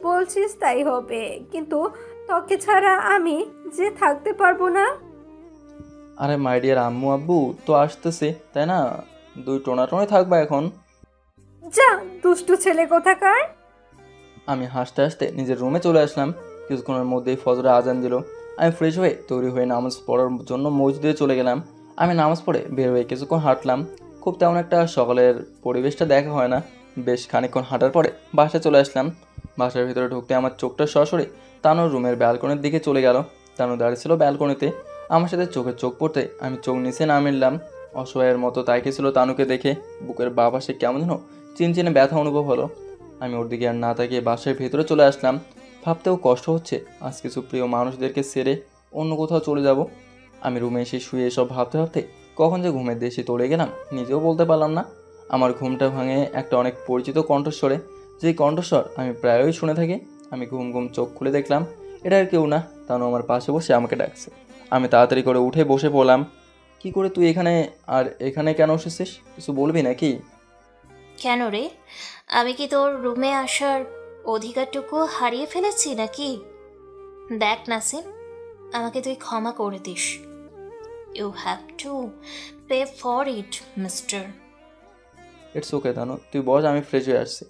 বলছিস তাই হবে, কিন্তু তোকে ছাড়া আমি যে থাকতে পারবো না। আরে মাই ডিয়ার আম্মু, আব্বু তো আসতেছে তাই না, দুই টোনাটোনে থাকবা এখন। যা দুষ্টু ছেলে কোথাকার। আমি হাসতে হাসতে নিজের রুমে চলে আসলাম। কিছুক্ষণের মধ্যেই ফজরে আজান দিল। আমি ফ্রেশ হয়ে তৈরি হয়ে নামাজ পড়ার জন্য মসজিদে চলে গেলাম। আমি নামাজ পড়ে বের হয়ে কিছুক্ষণ হাঁটলাম। খুব তেমন একটা সকালের পরিবেশটা দেখা হয় না। বেশ খানিকক্ষণ হাঁটার পরে বাসায় চলে আসলাম। বাসার ভিতরে ঢুকতে আমার চোখটা সরাসরি তানুর রুমের ব্যালকনির দিকে চলে গেল। তানু দাঁড়িয়েছিল ব্যালকনিতে, আমার সাথে চোখে চোখ পড়তে আমি চোখ নিচে না মিললাম। অসহায়ের মতো তাকিয়েছিল তানুকে দেখে। বুকের বাঁ পাশে কেমন যেন চিনচিনে ব্যথা অনুভব হলো। আমি ওর দিকে আর না তাকিয়ে বাসার ভেতরে চলে আসলাম। ভাবতেও কষ্ট হচ্ছে আজ কিছু প্রিয় মানুষদেরকে ছেড়ে অন্য কোথাও চলে যাব। আমি রুমে এসে শুয়ে এসব ভাবতে ভাবতে কখন যে ঘুমের দেশে চলে গেলাম নিজেও বলতে পারলাম না। আমার ঘুমটা ভাঙে একটা অনেক পরিচিত কণ্ঠস্বরে, যেই কণ্ঠস্বর আমি প্রায়ই শুনে থাকি। আমি ঘুম চোখ খুলে দেখলাম এটা আর কেউ না, তানু আমার পাশে বসে আমাকে ডাকছে। আমি তাড়াতাড়ি করে উঠে বসে পড়লাম। কি করে তুই এখানে, আর এখানে কেন এসেছিস, কিছু বলবি নাকি? কেন রে, আমি কি তোর রুমে আসার অধিকারটুকু হারিয়ে ফেলেছি নাকি? দেখ নাসিম, আমাকে তুই ক্ষমা করে দিস। You have to pay for it mister. It's okay Tanu, তুই বস, আমি ফ্রেশ হয়ে আসছি।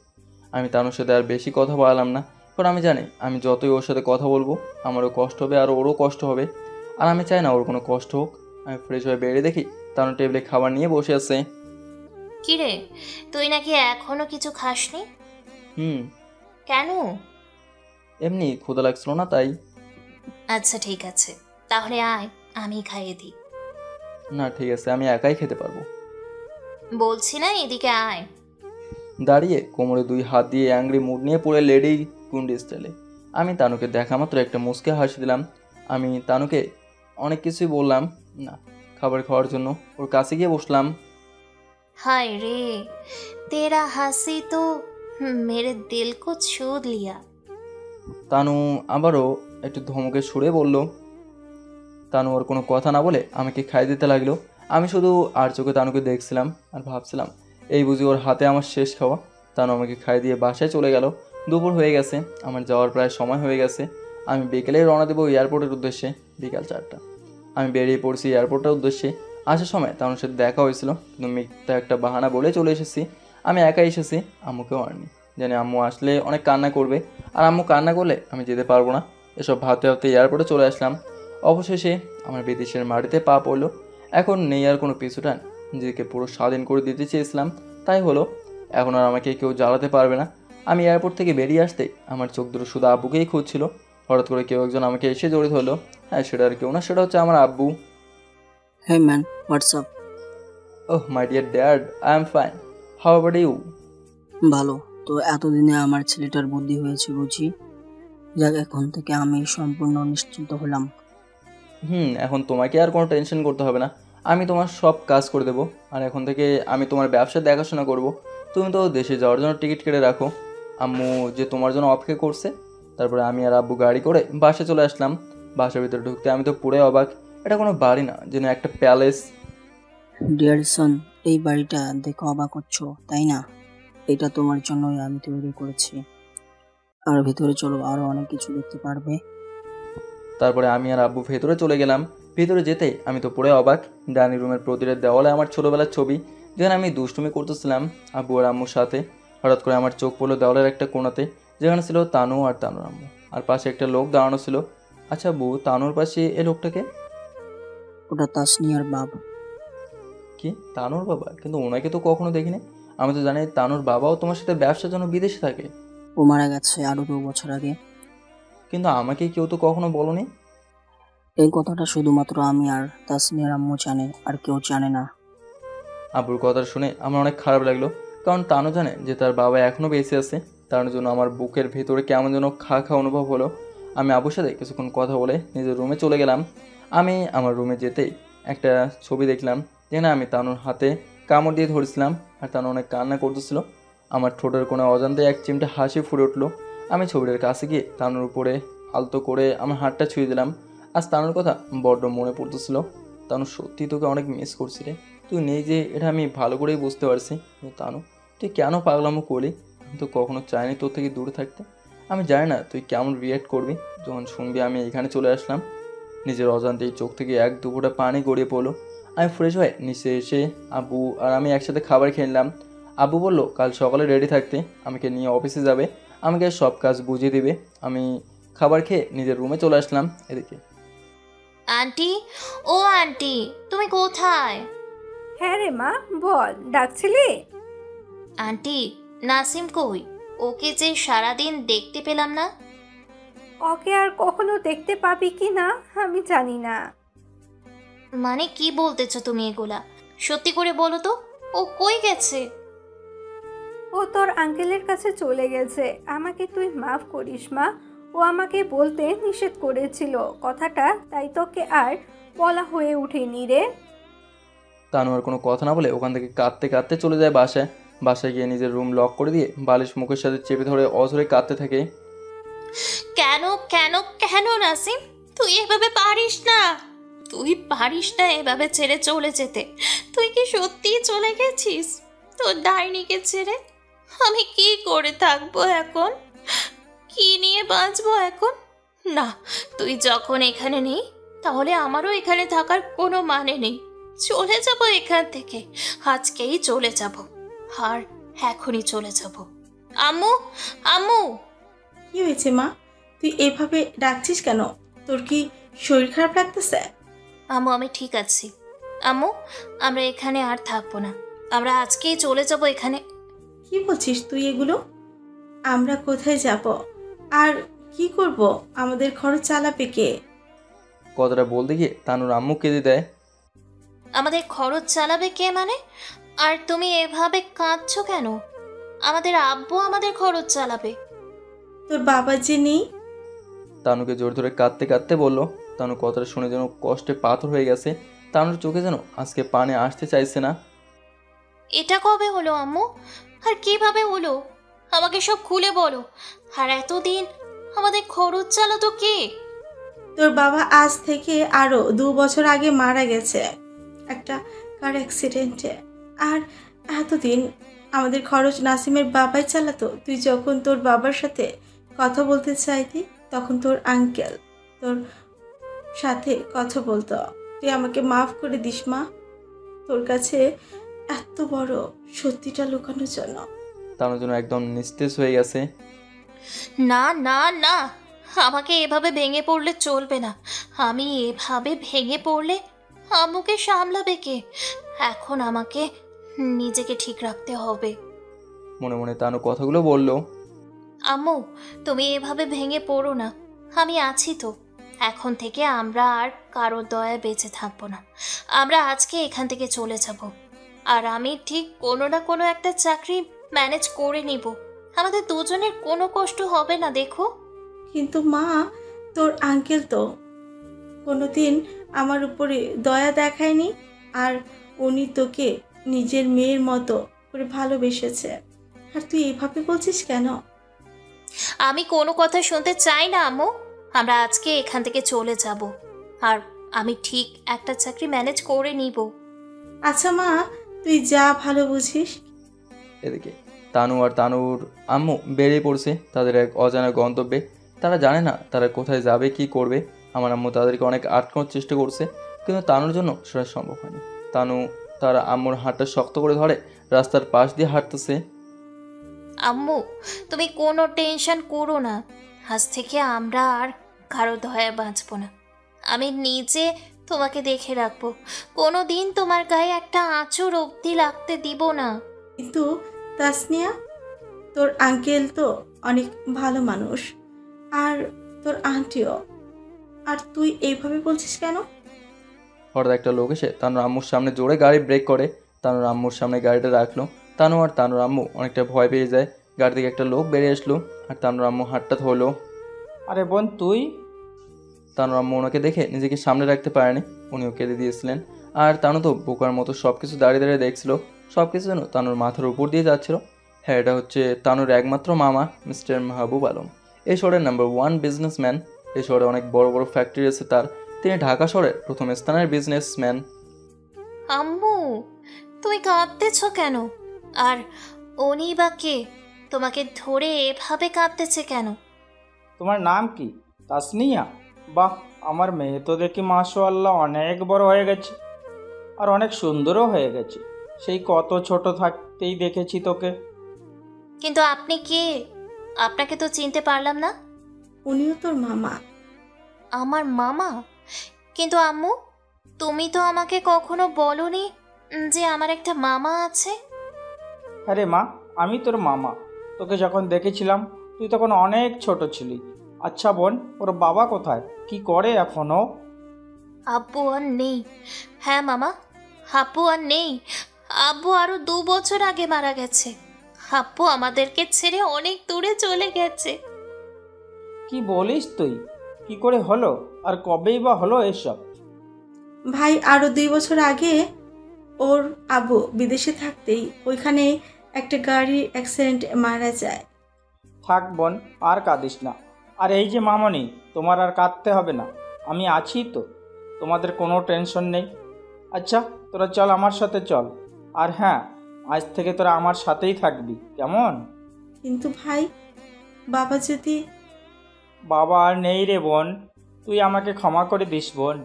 আমি তানুর সাথে আর বেশি কথা বললাম না, কারণ আমি জানি আমি যতই ওর সাথে কথা বলবো আমারও কষ্ট হবে আর ওরও কষ্ট হবে, আর আমি চাই না ওর কোনো কষ্ট হোক। আমি ফ্রেশ হয়ে বেরিয়ে দেখি তানু টেবিলে খাবার নিয়ে বসে আছে। কিরে, তুই নাকি এখনো কিছু খাসনি? কেন? এমনি ক্ষুধা লাগছিল না তাই। আচ্ছা ঠিক আছে, তাহলে আয় আমি খাইয়ে দিই। না ঠিক আছে, আমি একাই খেতে পারবো। বলছি না, এদিকে আয়। দাঁড়িয়ে কোমরে দুই হাত দিয়ে অ্যাংরি মুড নিয়ে পড়ে লেডি কুন্ডি স্টাইলে আমি তানুকে দেখা মাত্র একটা মুচকে হাসি দিলাম। আমি তানুকে অনেক কিছুই বললাম না খাবার খাওয়ার জন্য। ওর কাছে গিয়ে বসলাম। हाय रे, तेरा हंसी तो मेरे दिल को छू लिया। তানু আবারও একটু ধমকে সুরে বলল। তানু ওর কোনো কথা না বলে আমাকে খাই দিতে লাগলো। আমি শুধু আর চোখে তানুকে দেখছিলাম আর ভাবছিলাম এই বুঝি ওর হাতে আমার শেষ খাওয়া। তানু আমাকে খাই দিয়ে বাসায় চলে গেল। দুপুর হয়ে গেছে, আমার যাওয়ার প্রায় সময় হয়ে গেছে। আমি বিকেলেই রওনা দেবো এয়ারপোর্টের উদ্দেশ্যে, বিকাল 4টা। আমি বেরিয়ে পড়ছি এয়ারপোর্টের উদ্দেশ্যে। আসার সময় তানুর সাথে দেখা হয়েছিল, কিন্তু মিথ্যা একটা বাহানা বলে চলে এসেছি। আমি একাই এসেছি, আম্মুকেও আনিনি। জানি আম্মু আসলে অনেক কান্না করবে, আর আম্মু কান্না করলে আমি যেতে পারবো না। এসব ভাবতে ভাবতে এয়ারপোর্টে চলে আসলাম। অবশেষে আমার বিদেশের মাটিতে পা পড়লো। এখন নেই আর কোনো পিছুটান। নিজেকে পুরো স্বাধীন করে দিতে চেয়েছিলাম, তাই হলো। এখন আর আমাকে কেউ জ্বালাতে পারবে না। আমি এয়ারপোর্ট থেকে বেরিয়ে আসতেই আমার চোখ দুটো শুধু আব্বুকেই খুঁজছিল। হঠাৎ করে কেউ একজন আমাকে এসে জড়িয়ে ধরলো। হ্যাঁ, সেটা আর কেউ না, সেটা হচ্ছে আমার আব্বু। Hey man, what's up? Oh my dear dad, I am fine. How about you? ভালো। তো এতদিনে আমার ছেলেটার বুদ্ধি হয়েছে বুঝি। যাক, এখন থেকে আমি সম্পূর্ণ নিশ্চিন্ত হলাম। এখন তোমাকে আর কোনো টেনশন করতে হবে না। আমি তোমার সব কাজ করে দেবো। আর এখন থেকে আমি তোমার ব্যবসা দেখাশোনা করব। তুমি তো দেশে যাওয়ার জন্য টিকিট কেটে রাখো। আম্মু যে তোমার জন্য অপেক্ষা করছে। তারপরে আমি আর আব্বু গাড়ি করে বাসে চলে আসলাম। বাসার ভিতরে ঢুকতে আমি তো পুরো অবাক। এটা কোনো বাড়ি না, যেন একটা প্যালেস। ডিয়ার সন, এই বাড়িটা দেখে অবাক হচ্ছো তাই না? এটা তোমার জন্যই আমি তৈরি করেছি। আর ভিতরে চলো, আরো অনেক কিছু দেখতে পারবে। তারপরে আমি আর আব্বু ভেতরে চলে গেলাম। ভেতরে যেতেই আমি তো পুরো অবাক। ডাইনিং রুমের প্রতিটা দেওয়ালে আমার ছোটোবেলার ছবি, যেখানে আমি দুষ্টুমি করতেছিলাম আব্বু আর আম্মুর সাথে। হঠাৎ করে আমার চোখ পড়লো দেওয়ালের একটা কোণাতে, যেখানে ছিল তানু আর তানুর আম্মু। আর পাশে একটা লোক দাঁড়ানো ছিল। আচ্ছা আব্বু, তানুর পাশে এই লোকটাকে? ওটা তাসনিয়ার বাবা। কি তানুর বাবা? কিন্তু ওনাকে তো কখনো দেখিনি। আমি তো জানি তানুর বাবাও তোমার সাথে ব্যবসার জন্য বিদেশে থাকে। ও মারা গেছে আরো 2 বছর আগে। কিন্তু আমাকে কেউ তো কখনো বলোনি। এই কথাটা শুধুমাত্র আমি আর তাসনিয়ার আম্মু জানে, আর কেউ জানে না। আব্বুর কথা শুনে আমার অনেক খারাপ লাগলো, কারণ তানু জানে যে তার বাবা এখনও বেঁচে আছে। তার জন্য আমার বুকের ভেতরে কেমন যেন খা অনুভব হলো। আমি আব্বুর সাথে কিছুক্ষণ কথা বলে নিজের রুমে চলে গেলাম। আমি আমার রুমে যেতেই একটা ছবি দেখলাম, যেখানে আমি তানুর হাতে কামড় দিয়ে ধরেছিলাম। আর তানু অনেক কান্না করতেছিল। আমার ঠোঁটের কোনো অজান্তে এক চিমটে হাসি ফুটে উঠলো। আমি ছবিটার কাছে গিয়ে তানুর উপরে আলতো করে আমার হাতটা ছুঁয়ে দিলাম। আজ তানুর কথা বড্ড মনে পড়তেছিল। তানু সত্যি তোকে অনেক মিস করছি রে। তুই নেই যে এটা আমি ভালো করেই বুঝতে পারছি। তানু, তুই কেন পাগলামো করলি? আমি তো কখনো চাইনি তোর থেকে দূরে থাকতে। আমি জানি না তুই কেমন রিয়্যাক্ট করবি যখন শুনবি আমি এখানে চলে আসলাম। নিজের অজান্তেই চোখ থেকে 1-2 ফোঁটা পানি গড়িয়ে পড়লো। আমি ফ্রেশ হয়ে নিচে এসে আব্বু আর আমি একসাথে খাবার খেয়ে নিলাম। আব্বু বললো কাল সকালে রেডি থাকতে, আমাকে নিয়ে অফিসে যাবে, আমাকে সব কাজ বুঝিয়ে দিবে। আমি খাবার খেয়ে নিজের রুমে চলে আসলাম। এদিকে আন্টি, ও আন্টি, তুমি কোথায়? হ্যাঁ রে মা, বল, ডাকছিলি? আন্টি, নাসিম কই? ওকে যে সারাদিন দেখতে পেলাম না। ওকে আর কখনো দেখতে পাবি কি না আমি জানি না। মানে কি বলতেছো তুমি এগুলা? সত্যি করে বলো তো, ও কই গেছে? ও তোর আঙ্কেলের কাছে চলে গেছে। আমাকে তুই মাফ করিস মা। ও আমাকে বলতে নিষেধ করেছিল কথাটা, তাই তোকে আর বলা হয়ে ওঠেনি রে। তানু আর কোনো কথা না বলে ওখান থেকে কাঁদতে কাঁদতে চলে যায় বাসায়। বাসায় গিয়ে নিজের রুম লক করে দিয়ে বালিশ মুখের সাথে চেপে ধরে অঝরে কাঁদতে থাকে। কেন কেন কেন নাসিম, তুই এভাবে পারিস না। তুই পারিস না এভাবে ছেড়ে চলে যেতে। তুই কি সত্যিই চলে গেছিস তোর ডাইনিকে ছেড়ে? আমি কি করে থাকবো এখন? কি নিয়ে বাঁচবো এখন? না, তুই যখন এখানে নেই, তাহলে আমারও এখানে থাকার কোনো মানে নেই। চলে যাব এখান থেকে, আজকেই চলে যাব, আর এখনই চলে যাব। আম্মু, আম্মু। কি হয়েছে মা? তুই এভাবে ডাকছিস কেন? তোর কি শরীর খারাপ লাগতেছে? আম্মু, আমি ঠিক আছি। আম্মু, আমরা এখানে আর থাকবো না, আমরা আজকেই চলে যাব এখানে। কি বলছিস তুই এগুলো? আমরা কোথায় যাব আর কি করব? আমাদের খরচ চালাবে কে? কথাটা বলতে গিয়ে তানুর আম্মু কেঁদে দেয়। আমাদের খরচ চালাবে কে মানে? আর তুমি এভাবে কাঁদছো কেন? আমাদের আব্বু আমাদের খরচ চালাবে। তোর বাবা যে নেই। তানুকে জোর ধরে কাঁদতে কাঁদতে বলল। তানু কথাটা শুনে যেন কষ্টে পাথর হয়ে গেছে। তানুর চোখে যেন আজকে পানি আসতে চাইছে না। এটা কবে হলো আম্মু? আর কিভাবে হলো? আমাকে সব খুলে বলো। আর এতদিন আমাদের খরচ চালাতো কে? তোর বাবা আজ থেকে আরো 2 বছর আগে মারা গেছে একটা কার অ্যাক্সিডেন্টে। আর এতদিন আমাদের খরচ নাসিমের বাবাই চালাতো। তুই যখন তোর বাবার সাথে কথা বলতে চাইতি, তখন তোর আঙ্কেল তোর সাথে কথা বলতো। তুই আমাকে মাফ করে দিস মা, তোর কাছে এত বড় সত্যিটা লুকানোর জন্য। তানুর জন্য একদম নিস্তেজ হয়ে গেছে। না না না, আমাকে এভাবে ভেঙে পড়লে চলবে না। আমি এভাবে ভেঙে পড়লে আম্মুকে সামলাবে কে? এখন আমাকে নিজেকে ঠিক রাখতে হবে। মনে মনে তানু কথাগুলো বলল। আম্মু, তুমি এভাবে ভেঙে পড়ো না, আমি আছি তো। এখন থেকে আমরা আর কারোর দয়ায় বেঁচে থাকবো না। আমরা আজকে এখান থেকে চলে যাব, আর আমি ঠিক কোনো না কোনো একটা চাকরি ম্যানেজ করে নিব। আমাদের দুজনের কোনো কষ্ট হবে না, দেখো। কিন্তু মা, তোর আঙ্কেল তো কোনোদিন আমার উপরে দয়া দেখায়নি, আর উনি তোকে নিজের মেয়ের মতো করে ভালোবেসেছে, আর তুই এভাবে বলছিস কেন? আমি কোনো কথা শুনতে চাই না আম্মু। আমরা আজকে এখান থেকে চলে যাব, আর আমি ঠিক একটা চাকরি ম্যানেজ করে নিব। আচ্ছা মা, তুই যা ভালো বুঝিস। এদিকে তানু আর তানুর আম্মু বেরিয়ে পড়ছে তাদের এক অজানা গন্তব্যে। তারা জানে না তারা কোথায় যাবে, কি করবে। আমার আম্মু তাদেরকে অনেক আটকানোর চেষ্টা করছে, কিন্তু তানুর জন্য সেটা সম্ভব হয়নি। তানু তার আম্মুর হাতটা শক্ত করে ধরে রাস্তার পাশ দিয়ে হাঁটতেছে। আম্মু, তুমি কোনো টেনশন করো না। আজ থেকে আমরা আর কারো দয়া বাঁচবো না। আমি নিজে তোমাকে দেখে রাখবো। কোনো দিন তোমার গায়ে একটা আঁচড় অবধি লাগতে দিব না। কিন্তু তাসনিয়া, তোর আঙ্কেল তো অনেক ভালো মানুষ, আর তোর আন্টিও, আর তুই এইভাবে বলছিস কেন? হঠাৎ একটা লোক এসে তানুর আম্মুর সামনে জোরে গাড়ি ব্রেক করে তানুর আম্মুর সামনে গাড়িটা রাখলো। তানু আর তানুর আম্মু অনেকটা ভয় পেয়ে যায়। গাড়ি থেকে একটা লোক বেরিয়ে আসলো আর তানুর আম্মু হাতটা ধরলো। আরে বোন তুই? তানুর আম্মু ওনাকে দেখে নিজেকে সামনে রাখতে পারেনি, উনিও কেঁদে দিয়েছিলেন। আর তানু তো বোকার মতো সব কিছু দাঁড়িয়ে দাঁড়িয়ে দেখছিল। সব কিছু যেন তানুর মাথার উপর দিয়ে যাচ্ছিল। হ্যাঁ, এটা হচ্ছে তানুর একমাত্র মামা, মিস্টার মাহবুব আলম। এই শহরের নাম্বার 1 বিজনেসম্যান। এই শহরে অনেক বড় বড় ফ্যাক্টরি আছে তার। তিনি ঢাকা শহরের প্রথম স্থানের বিজনেসম্যান। আম্মু, তুমি কাঁদতেছ কেন? আর উনি বা কে? তোমাকে ধরে এভাবে কাঁদতেছে কেন? তোমার নাম কি? তাসনিয়া? বাহ, আমার মেয়ে তো দেখি মাশাআল্লাহ অনেক বড় হয়ে গেছে, আর অনেক সুন্দরও হয়ে গেছে। সেই কত ছোট থাকতেই দেখেছি তোকে। কিন্তু আপনি কে? আপনাকে তো চিনতে পারলাম না। উনিও তোর মামা। আমার মামা? কিন্তু আম্মু, তুমি তো আমাকে কখনো বলোনি যে আমার একটা মামা আছে। আরে মা, আমি তোর মামা। তোকে যখন দেখেছিলাম তুই তখন অনেক ছোট ছিলি। আচ্ছা বোন, ওর বাবা কোথায়, কি করে এখনো? আব্বু আর নেই। হ্যাঁ মামা, আব্বু আর নেই। আব্বু আরো 2 বছর আগে মারা গেছে। আব্বু আমাদেরকে ছেড়ে অনেক দূরে চলে গেছে। কি বলিস তুই? কি করে হলো, আর কবেই বা হলো এসব? ভাই, আরও 2 বছর আগে ওর আব্বু বিদেশে থাকতেই ওইখানে একটা গাড়ির অ্যাক্সিডেন্ট মারা যায়। থাক বোন, আর কাঁদিস না। আর এই যে মামনি, তোমার আর কাঁদতে হবে না, আমি আছি তো। তোমাদের কোনো টেনশন নেই। আচ্ছা, তোরা চল, আমার সাথে চল। আর হ্যাঁ, আজ থেকে তোরা আমার সাথেই থাকবি, কেমন? কিন্তু ভাই, বাবা যদি... বাবা আর নেই রে বোন, তুই আমাকে ক্ষমা করে দিস বোন।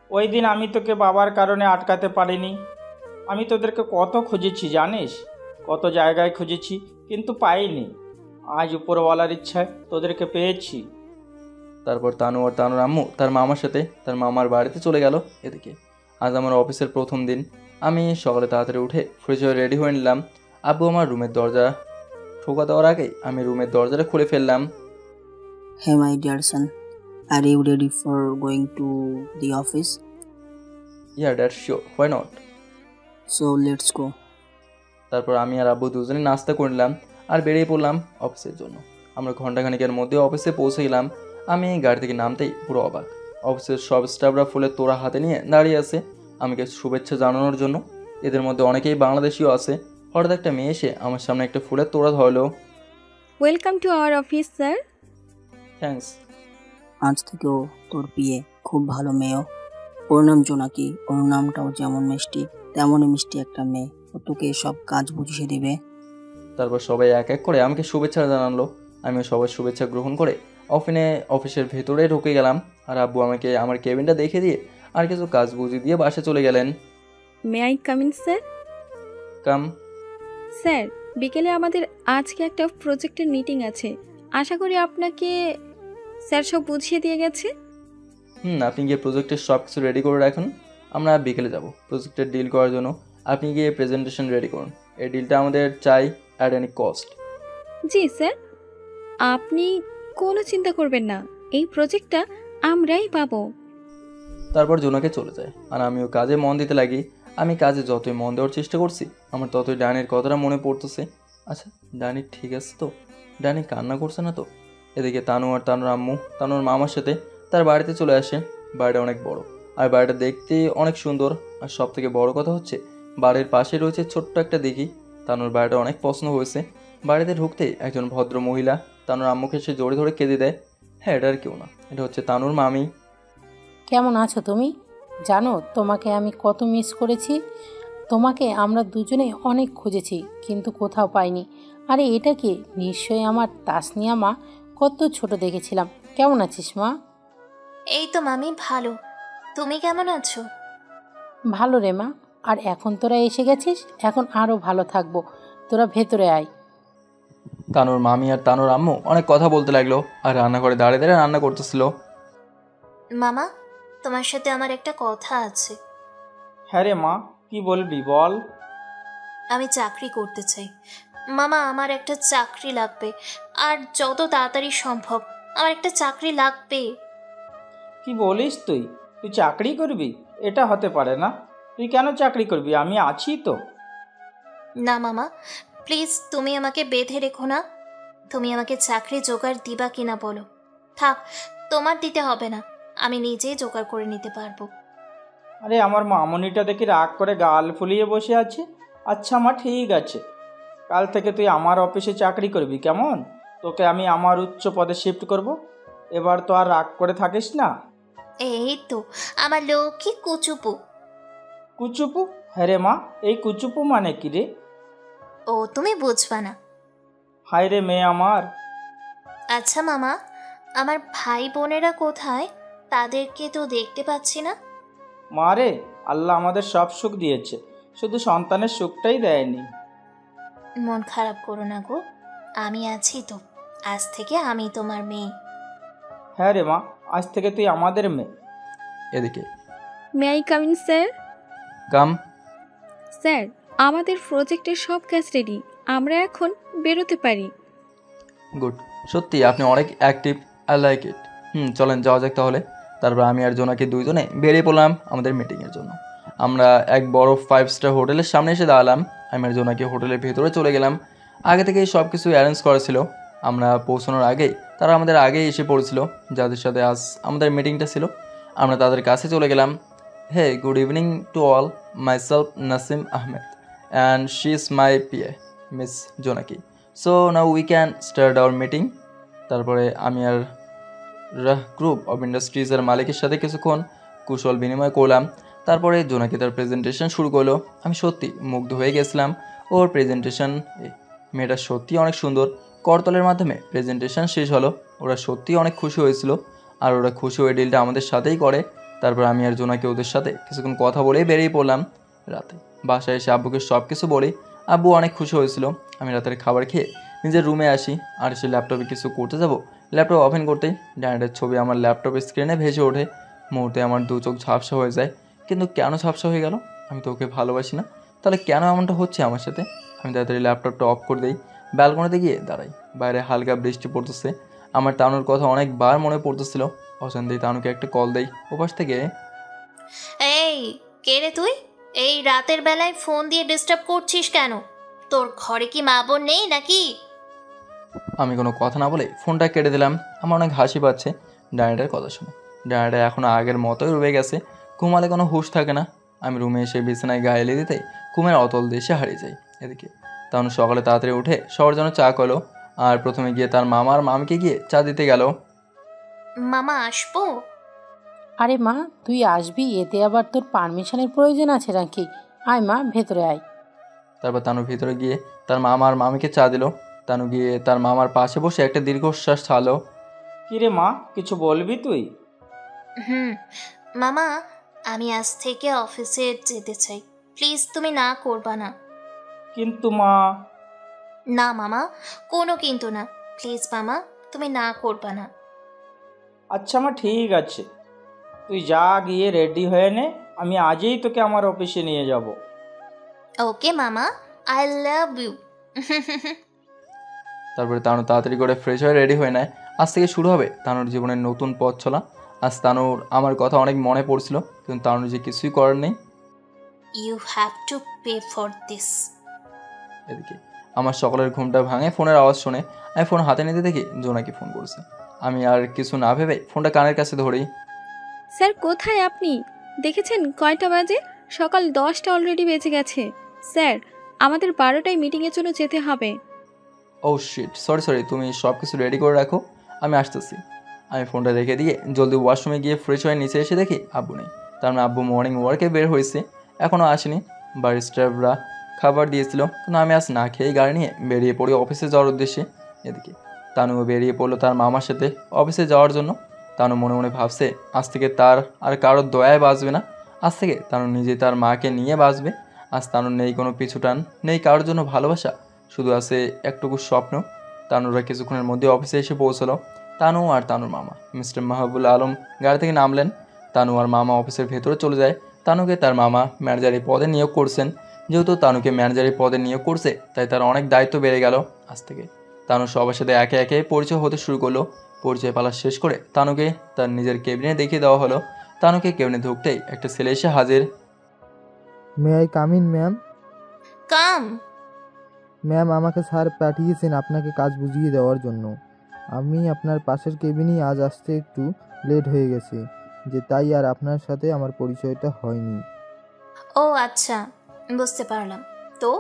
ওই দিন আমি তোকে বাবার কারণে আটকাতে পারিনি। আমি তোদেরকে কত খুঁজেছি জানিস, কত জায়গায় খুঁজেছি, কিন্তু পাইনি। আজ উপরওয়ালার ইচ্ছায় তোদেরকে পেয়েছি। তারপর তানু আর তানুর আম্মু তার মামার সাথে তার মামার বাড়িতে চলে গেল। এদিকে আজ আমার অফিসের প্রথম দিন। আমি সকালে তাড়াতাড়ি উঠে ফ্রেশ হয়ে রেডি হয়ে নিলাম। আব্বু আমার রুমের দরজা ঠোকা দেওয়ার আগেই আমি রুমের দরজাটা খুলে ফেললাম। Hey my dear son, are you ready for going to the office? Yeah, that's sure. Why not? So let's go. তারপর আমি আর আব্বু দুজনে নাস্তা করে নিলাম আর বেরিয়ে পড়লাম অফিসের জন্য। আমরা ঘন্টাখানিকের মধ্যে অফিসে পৌঁছে গেলাম। আমি গাড়ি থেকে নামতেই পুরো অবাক। অফিসের সব স্টাফরা ফুলের তোড়া হাতে নিয়ে দাঁড়িয়ে আছে আমাকে শুভেচ্ছা জানানোর জন্য। এদের মধ্যে অনেকেই বাংলাদেশিও আছে। হঠাৎ একটা মেয়ে এসে আমার সামনে একটা ফুলের তোড়া ধরলো। Welcome to our office sir. Thanks. আজ থেকেও তোর বিয়ে খুব ভালো মেয়েও। ওর নাম জোনাকি। ওর নামটাও যেমন মিষ্টি তেমনই মিষ্টি একটা মেয়ে। ও তোকে সব কাজ বুঝিয়ে দিবে। তারপর সবাই এক এক করে আমাকে শুভেচ্ছা জানালো। আমিও সবার শুভেচ্ছা গ্রহণ করে অফিসের ভেতরে ঢুকে গেলাম। আর আব্বু আমাকে আমার কেবিনটা দেখে দিয়ে আর কিছু কাজ বুঝিয়ে দিয়ে বাসে চলে গেলেন। May I come in sir? Come. Sir, বিকেলে আমাদের আজকে একটা প্রজেক্টের মিটিং আছে। আশা করি আপনাকে স্যার সব বুঝিয়ে দিয়ে গেছে। আপনি গিয়ে প্রজেক্টের সব কিছু রেডি করে রাখুন, আমরা বিকেলে যাব প্রজেক্টের ডিল করার জন্য। আপনি গিয়ে প্রেজেন্টেশন রেডি করুন, এই ডিলটা আমাদের চাই at any cost. G sir, আপনি কোনো চিন্তা করবেন না, এই প্রজেক্টটা আমরাই পাবো। তারপর জোনাকে চলে যায় আর আমিও কাজে মন দিতে লাগি। আমি কাজে যতই মন দেওয়ার চেষ্টা করছি, আমার ততই ডানির কথাটা মনে পড়তেছে। আচ্ছা, ডানি ঠিক আছে তো? ডানি কান্না করছে না তো? এদিকে তানু আর তানুর আম্মু তানুর মামার সাথে তার বাড়িতে চলে আসে। বাড়িটা অনেক বড় আর বাড়িটা দেখতে অনেক সুন্দর। আর সব থেকে বড় কথা হচ্ছে বাড়ির পাশে রয়েছে ছোট্ট একটা দিঘি। তানুর বাড়িটা অনেক পছন্দ হয়েছে। বাড়িতে ঢুকতেই একজন ভদ্র মহিলা তানুর আম্মুকে সে জোরে ধরে কেঁদে দেয়। হ্যাঁ, এটা আর কেউ না, এটা হচ্ছে তানুর মামি। কেমন আছো তুমি? জানো তোমাকে আমি কত মিস করেছি। তোমাকে আমরা দুজনে অনেক খুঁজেছি কিন্তু কোথাও পাইনি। আরে এটা কি? নিশ্চয়ই আমার তাসনিয়া মা। কত ছোট দেখেছিলাম। কেমন আছিস মা? এই তো মামি ভালো, তুমি কেমন আছো? ভালো রে মা। আর এখন তোরা এসে গেছিস, এখন আরও ভালো থাকবো। তোরা ভেতরে আয়। তানুর মামি আর তানুর আম্মু অনেক কথা বলতে লাগলো আর রান্নাঘরে দাঁড়িয়ে দাঁড়িয়ে রান্না করতেছিল। মামা, তোমার সাথে আমার একটা কথা আছে। হ্যাঁ রে মা, কি বলবি বল। আমি চাকরি করতে চাই মামা, আমার একটা চাকরি লাগবে, আর যত তাড়াতাড়ি সম্ভব আমার একটা চাকরি লাগবে। কি বলিস তুই? তুই চাকরি করবি? এটা হতে পারে না। তুই কেন চাকরি করবি? আমি আছি তো। না মামা, প্লিজ তুমি আমাকে বেঁধে রেখো না। তুমি আমাকে চাকরি জোগাড় দিবা কিনা বলো। থাক, তোমার দিতে হবে না, আমি নিজেই জোগাড় করে নিতে পারবো। আরে আমার মামনিটা দেখি রাগ করে গাল ফুলিয়ে বসে আছে। আচ্ছা মা, ঠিক আছে, কাল থেকে তুই আমার অফিসে চাকরি করবি, কেমন? তোকে আমি আমার উচ্চ পদে শিফট করব। এবার তো আর রাগ করে থাকিস না। এই তো আমার লক্ষ্মী কুচুপু। কুচুপু? হ্যাঁ রে মা, এই কুচুপু মানে কি রে? ও তুমি বুঝবা না। হায় রে মেয়ে আমার। আচ্ছা মামা, আমার ভাই বোনেরা কোথায়? তাদেরকে তো দেখতে পাচ্ছি না। মা রে, আল্লাহ আমাদের সব সুখ দিয়েছে, শুধু সন্তানের সুখটাই দেয়নি। মন খারাপ করো না গো, আমি আছি তো। আজ থেকে আমি তোমার মেয়ে। হ্যাঁ রে মা, আজ থেকে তুই আমাদের মেয়ে। এদিকে may I come in sir? Come. Sir, আমাদের প্রজেক্টের সব কাজ রেডি, আমরা এখন বেরোতে পারি। গুড, সত্যি আপনি অনেক অ্যাক্টিভ, আই লাইক ইট। চলেন যাওয়া যাক তাহলে। তারপর আমি আর জোনাকি দুইজনে বেরিয়ে পড়লাম আমাদের মিটিংয়ের জন্য। আমরা এক বড় 5 স্টার হোটেলের সামনে এসে দাঁড়ালাম। আমি আর জোনাকি হোটেলের ভেতরে চলে গেলাম। আগে থেকেই সব কিছু অ্যারেঞ্জ করা ছিল। আমরা পৌঁছানোর আগেই তারা আমাদের আগেই এসে পড়েছিল, যাদের সাথে আজ আমাদের মিটিংটা ছিল। আমরা তাদের কাছে চলে গেলাম। Hey, good evening to all, myself Nasim Ahmed and she is my PA Miss Jonaki. So now we can start our meeting. তারপরে আমি আর রাহ গ্রুপ অফ ইন্ডাস্ট্রিজের মালিকের সাথে কিছুক্ষণ কুশল বিনিময় করলাম। তারপরে জোনাকি তার প্রেজেন্টেশন শুরু করলো। আমি সত্যি মুগ্ধ হয়ে গেছিলাম ওর প্রেজেন্টেশন। মেয়েটা সত্যি অনেক সুন্দর। করতলের মাধ্যমে প্রেজেন্টেশন শেষ হলো। ওরা সত্যি অনেক খুশি হয়েছিল আর ওরা খুশি হয়ে ডিলটা আমাদের সাথেই করে। তারপর আমি আর জোনাকি ওদের সাথে কিছুক্ষণ কথা বলেই বেরিয়ে পড়লাম। রাতে বাসায় এসে আব্বুকে সব কিছু বলি। আব্বু অনেক খুশি হয়েছিল। আমি রাতের খাবার খেয়ে নিজের রুমে আসি আর এসে ল্যাপটপে কিছু করতে যাব। ল্যাপটপ ওপেন করতেই ডাইনারের ছবি আমার ল্যাপটপের স্ক্রিনে ভেসে ওঠে। মুহূর্তে আমার দু চোখ ঝাপসা হয়ে যায়। কিন্তু কেন ঝাপসা হয়ে গেল? আমি তো ওকে ভালোবাসি না, তাহলে কেন এমনটা হচ্ছে আমার সাথে? আমি তাড়াতাড়ি ল্যাপটপটা অফ করে দিই, ব্যালকনিতে গিয়ে দাঁড়াই। বাইরে হালকা বৃষ্টি পড়তেছে। আমার তানুর কথা অনেকবার মনে পড়তেছিল। অশান্তি তানুকে একটা কল দেই ওপাশ থেকে। এই কে রে তুই? এই রাতের বেলায় ফোন দিয়ে ডিস্টার্ব করছিস কেন? তোর ঘরে কি মা বোন নেই নাকি? আমি কোনো কথা না বলে ফোনটা কেটে দিলাম। আমার অনেক হাসি পাচ্ছে ডাইনাটার কথা শুনে। ডাইনাটা এখন আগের মতোই রয়ে গেছে। ঘুমালে কোনো হুঁশ থাকে না। আমি রুমে এসে বিছানায় গায়ে এলে দিতে ঘুমের অতল দেশে হারিয়ে যাই। এদিকে তখন সকালে তাড়াতাড়ি উঠে সবার জন্য চা করলো আর প্রথমে গিয়ে তার মামা আর মামিকে গিয়ে চা দিতে গেল। মামা আসবো? আরে মা, তুই আসবি, এতে আবার তোর পারমিশনের প্রয়োজন আছে নাকি? আয় মা, ভেতরে আয়। তারপর তানু ভিতরে গিয়ে তার মামা আর মামিকে চা দিল। তানু গিয়ে তার মামার পাশে বসে একটা দীর্ঘশ্বাস ছাড়লো। কিরে মা, কিছু বলবি তুই? মামা, আমি আজ থেকে অফিসে যেতে চাই, প্লিজ তুমি না করবা না। কিন্তু মা। না মামা, কোনো কিন্তু না, প্লিজ মামা তুমি না করবা না। আচ্ছা মা, ঠিক আছে, তুই যা গিয়ে রেডি হয়ে নে, আমি আজই তোকে আমার অফিসে নিয়ে যাব। ওকে মামা, আই লাভ ইউ। তারপরে তানু তাড়াতাড়ি করে ফ্রেশ হয়ে রেডি হয়ে নেয়। আজ থেকে শুরু হবে তানুর জীবনের নতুন পথ চলা। আজ তানুর আমার কথা অনেক মনে পড়ছিল, কিন্তু তানুর যে কিছুই করার নেই। You have to pay for this. এদিকে আমার সকালের ঘুমটা ভাঙে ফোনের আওয়াজ শুনে আমি ফোন হাতে নিতে দেখি জোনাকি ফোন করেছে। আমি আর কিছু না ভেবে ফোনটা কানের কাছে ধরি। স্যার কোথায় আপনি? দেখেছেন কয়টা বাজে? সকাল 10টা অলরেডি বেজে গেছে। স্যার আমাদের 12টায় মিটিংয়ের জন্য যেতে হবে। ও শিট, সরি, তুমি সব কিছু রেডি করে রাখো, আমি আসতেছি। আমি ফোনটা রেখে দিয়ে জলদি ওয়াশরুমে গিয়ে ফ্রেশ হয়ে নিচে এসে দেখি আব্বু নেই। তার মানে আব্বু মর্নিং ওয়ার্কে বের হয়েছে, এখনও আসেনি। বাড়ির স্টাফরা খাবার দিয়েছিল, কিন্তু আমি আজ না খেয়েই গাড়ি নিয়ে বেরিয়ে পড়ি অফিসে যাওয়ার উদ্দেশ্যে। এদিকে তানুও বেরিয়ে পড়লো তার মামার সাথে অফিসে যাওয়ার জন্য। তানু মনে মনে ভাবছে আজ থেকে তার আর কারোর দয়ায় বাঁচবে না, আজ থেকে তানু নিজে তার মাকে নিয়ে বাঁচবে। আজ তানুর নেই কোনো পিছুটান, নেই কারোর জন্য ভালোবাসা, শুধু আছে একটুকু স্বপ্ন। তানুরা কিছুক্ষণের মধ্যে অফিসে এসে পৌঁছলো। তানু আর তানুর মামা মিস্টার মাহবুল আলম গাড়ি থেকে নামলেন। তানু আর মামা অফিসের ভেতরে চলে যায়। তানুকে তার মামা ম্যানেজারি পদে নিয়োগ করছেন। যেহেতু তানুকে ম্যানেজারি পদে নিয়োগ করছে, তাই তার অনেক দায়িত্ব বেড়ে গেল আজ থেকে। তানু সবার সাথে একে একে পরিচয় হতে শুরু করলো। পরিচয় পালা শেষ করে তানুকে তার নিজের কেবিনে দেখিয়ে দেওয়া হলো। তানুকে কেবিনে ঢুকতেই একটা ছেলে এসে হাজির। May I come in ma'am? Come. Ma'am, আমাকে স্যার পাঠিয়েছেন আপনাকে কাজ বুঝিয়ে দেওয়ার জন্য। আমি আপনার পাশের কেবিনেই আজ আসতে একটু লেট হয়ে গেছে, যে তাই আর আপনার সাথে আমার পরিচয়টা হয়নি। ও আচ্ছা, বুঝতে পারলাম। তো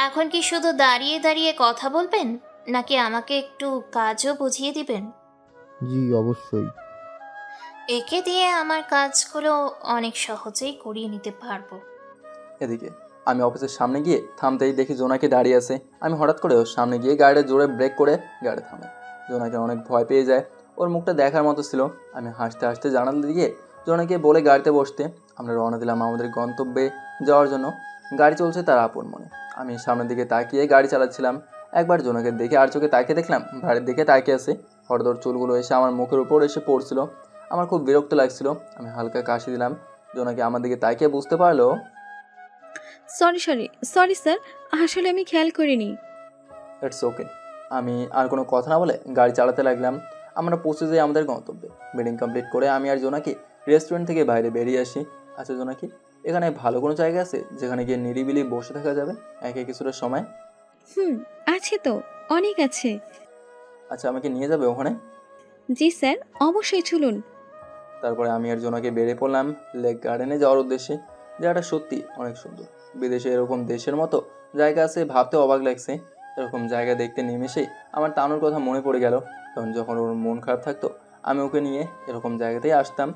এখন কি শুধু দাঁড়িয়ে দাঁড়িয়ে কথা বলবেন, নাকি আমাকে একটু কাজও বুঝিয়ে দিবেন? জি অবশ্যই। একে দিয়ে আমার কাজগুলো অনেক সহজেই করিয়ে নিতে পারবো। এদিকে আমি অফিসের সামনে গিয়ে থামতেই দেখি জোনাকি দাঁড়িয়ে আছে। আমি হঠাৎ করে ওর সামনে গিয়ে গাড়িটা জোরে ব্রেক করে গাড়ি থামে। জোনাকি অনেক ভয় পেয়ে যায়, ওর মুখটা দেখার মতো ছিল। আমি হাসতে হাসতে জানালা দিয়ে জোনাকে বলে গাড়িতে বসতে আমরা রওনা দিলাম আমাদের গন্তব্যে যাওয়ার জন্য। গাড়ি চলছে তার আপন মনে। আমি সামনের দিকে তাকিয়ে গাড়ি চালাচ্ছিলাম। একবার জোনাকে দেখে আর চোখে তাকিয়ে দেখলাম বাড়ির দিকে তাকিয়ে আছে। হঠাৎ ওর চুলগুলো এসে আমার মুখের উপর এসে পড়ছিল। আমার খুব বিরক্ত লাগছিল। আমি হালকা কাশি দিলাম। জোনাকি আমার দিকে তাকিয়ে বুঝতে পারলো। সরি স্যার, আসলে আমি খেয়াল করিনি। It's okay. আমি আর কোনো কথা না বলে গাড়ি চালাতে লাগলাম। আমরা পৌঁছে যাই আমাদের গন্তব্যে। মিটিং কমপ্লিট করে আমি আর জোনাকি রেস্টুরেন্ট থেকে বাইরে বেরিয়ে আসি। আচ্ছা জোনাকি, এখানে ভালো কোনো জায়গা আছে যেখানে গিয়ে নিরিবিলি বসে থাকা যাবে একে কিছুটা সময়? আছে তো, অনেক আছে। আচ্ছা, আমাকে নিয়ে যাবে ওখানে? জি স্যার, অবশ্যই চলুন। তারপরে আমি আর জোনাকি বেরিয়ে পড়লাম লেক গার্ডেনে যাওয়ার উদ্দেশ্যে। জায়গাটা সত্যি অনেক সুন্দর। বিদেশে এরকম দেশের মতো জায়গা আছে ভাবতে অবাক লাগছে। এরকম জায়গা দেখতে নেমেসেই আমার তানুর কথা মনে পড়ে গেল। কারণ যখন ওর মন খারাপ থাকতো আমি ওকে নিয়ে এরকম জায়গাতেই আসতাম।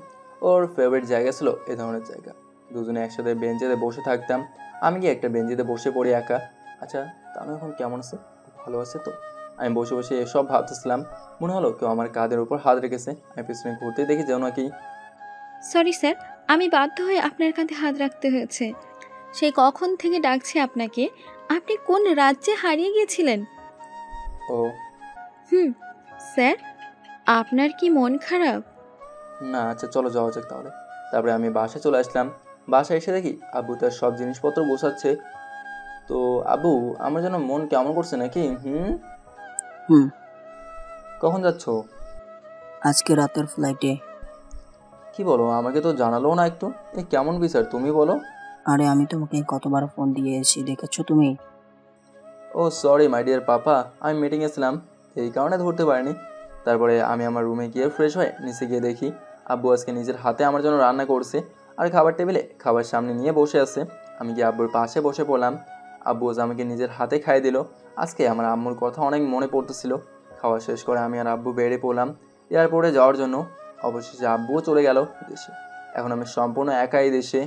ওর ফেভারিট জায়গা ছিল এ ধরনের জায়গা। দুজনে একসাথে বেঞ্চিতে বসে থাকতাম। আমি গিয়ে একটা বেঞ্চিতে বসে পড়ি একা। আচ্ছা, তানু এখন কেমন আছে? ভালো আছে তো? আমি বসে বসে এসব ভাবতেছিলাম। মনে হলো কেউ আমার কাঁধের উপর হাত রেখেছে। আমি পিছনে ঘুরতেই দেখি যেন নাকি। সরি স্যার, আমি বাধ্য হয়ে আপনার কাঁধে হাত রাখতে হয়েছে। সেই কখন থেকে ডাকছি আপনাকে। আপনি কোন রাজ্যে হারিয়ে গিয়েছিলেন? ও স্যার, আপনার কি মন খারাপ? না, আচ্ছা চলো যাওয়া যাক তাহলে। তারপরে আমি বাসায় চলে আসলাম। বাসায় এসে দেখি আব্বু তার সব জিনিসপত্র গোছাচ্ছে। তো আব্বু, আমার যেন মন কেমন করছে নাকি? কখন যাচ্ছ? আজকে রাতের ফ্লাইটে। কি বলো, আমাকে তো জানালো না একটু। এই কেমন বিচার তুমি বলো? আরে আমি তোমাকে কতবার ফোন দিয়েছি, দেখেছো তুমি? ও সরি মাই ডিয়ার পাপা, আমি মিটিংয়ে ছিলাম, এই কারণে ধরতে পারিনি। তারপরে আমি আমার রুমে গিয়ে ফ্রেশ হয়ে নিচে গিয়ে দেখি আব্বু আজকে নিজের হাতে আমার জন্য রান্না করছে আর খাবার টেবিলে খাবার সামনে নিয়ে বসে আছে। আমি গিয়ে আব্বুর পাশে বসে পড়লাম। আব্বু আজ আমাকে নিজের হাতে খাইয়ে দিল। আজকে আমার আম্মুর কথা অনেক মনে পড়তেছিল। খাওয়া শেষ করে আমি আর আব্বু বেরিয়ে পড়লাম এয়ারপোর্টে যাওয়ার জন্য। অবশেষে আব্বুও চলে গেল দেশে। এখন আমি সম্পূর্ণ একাই দেশে।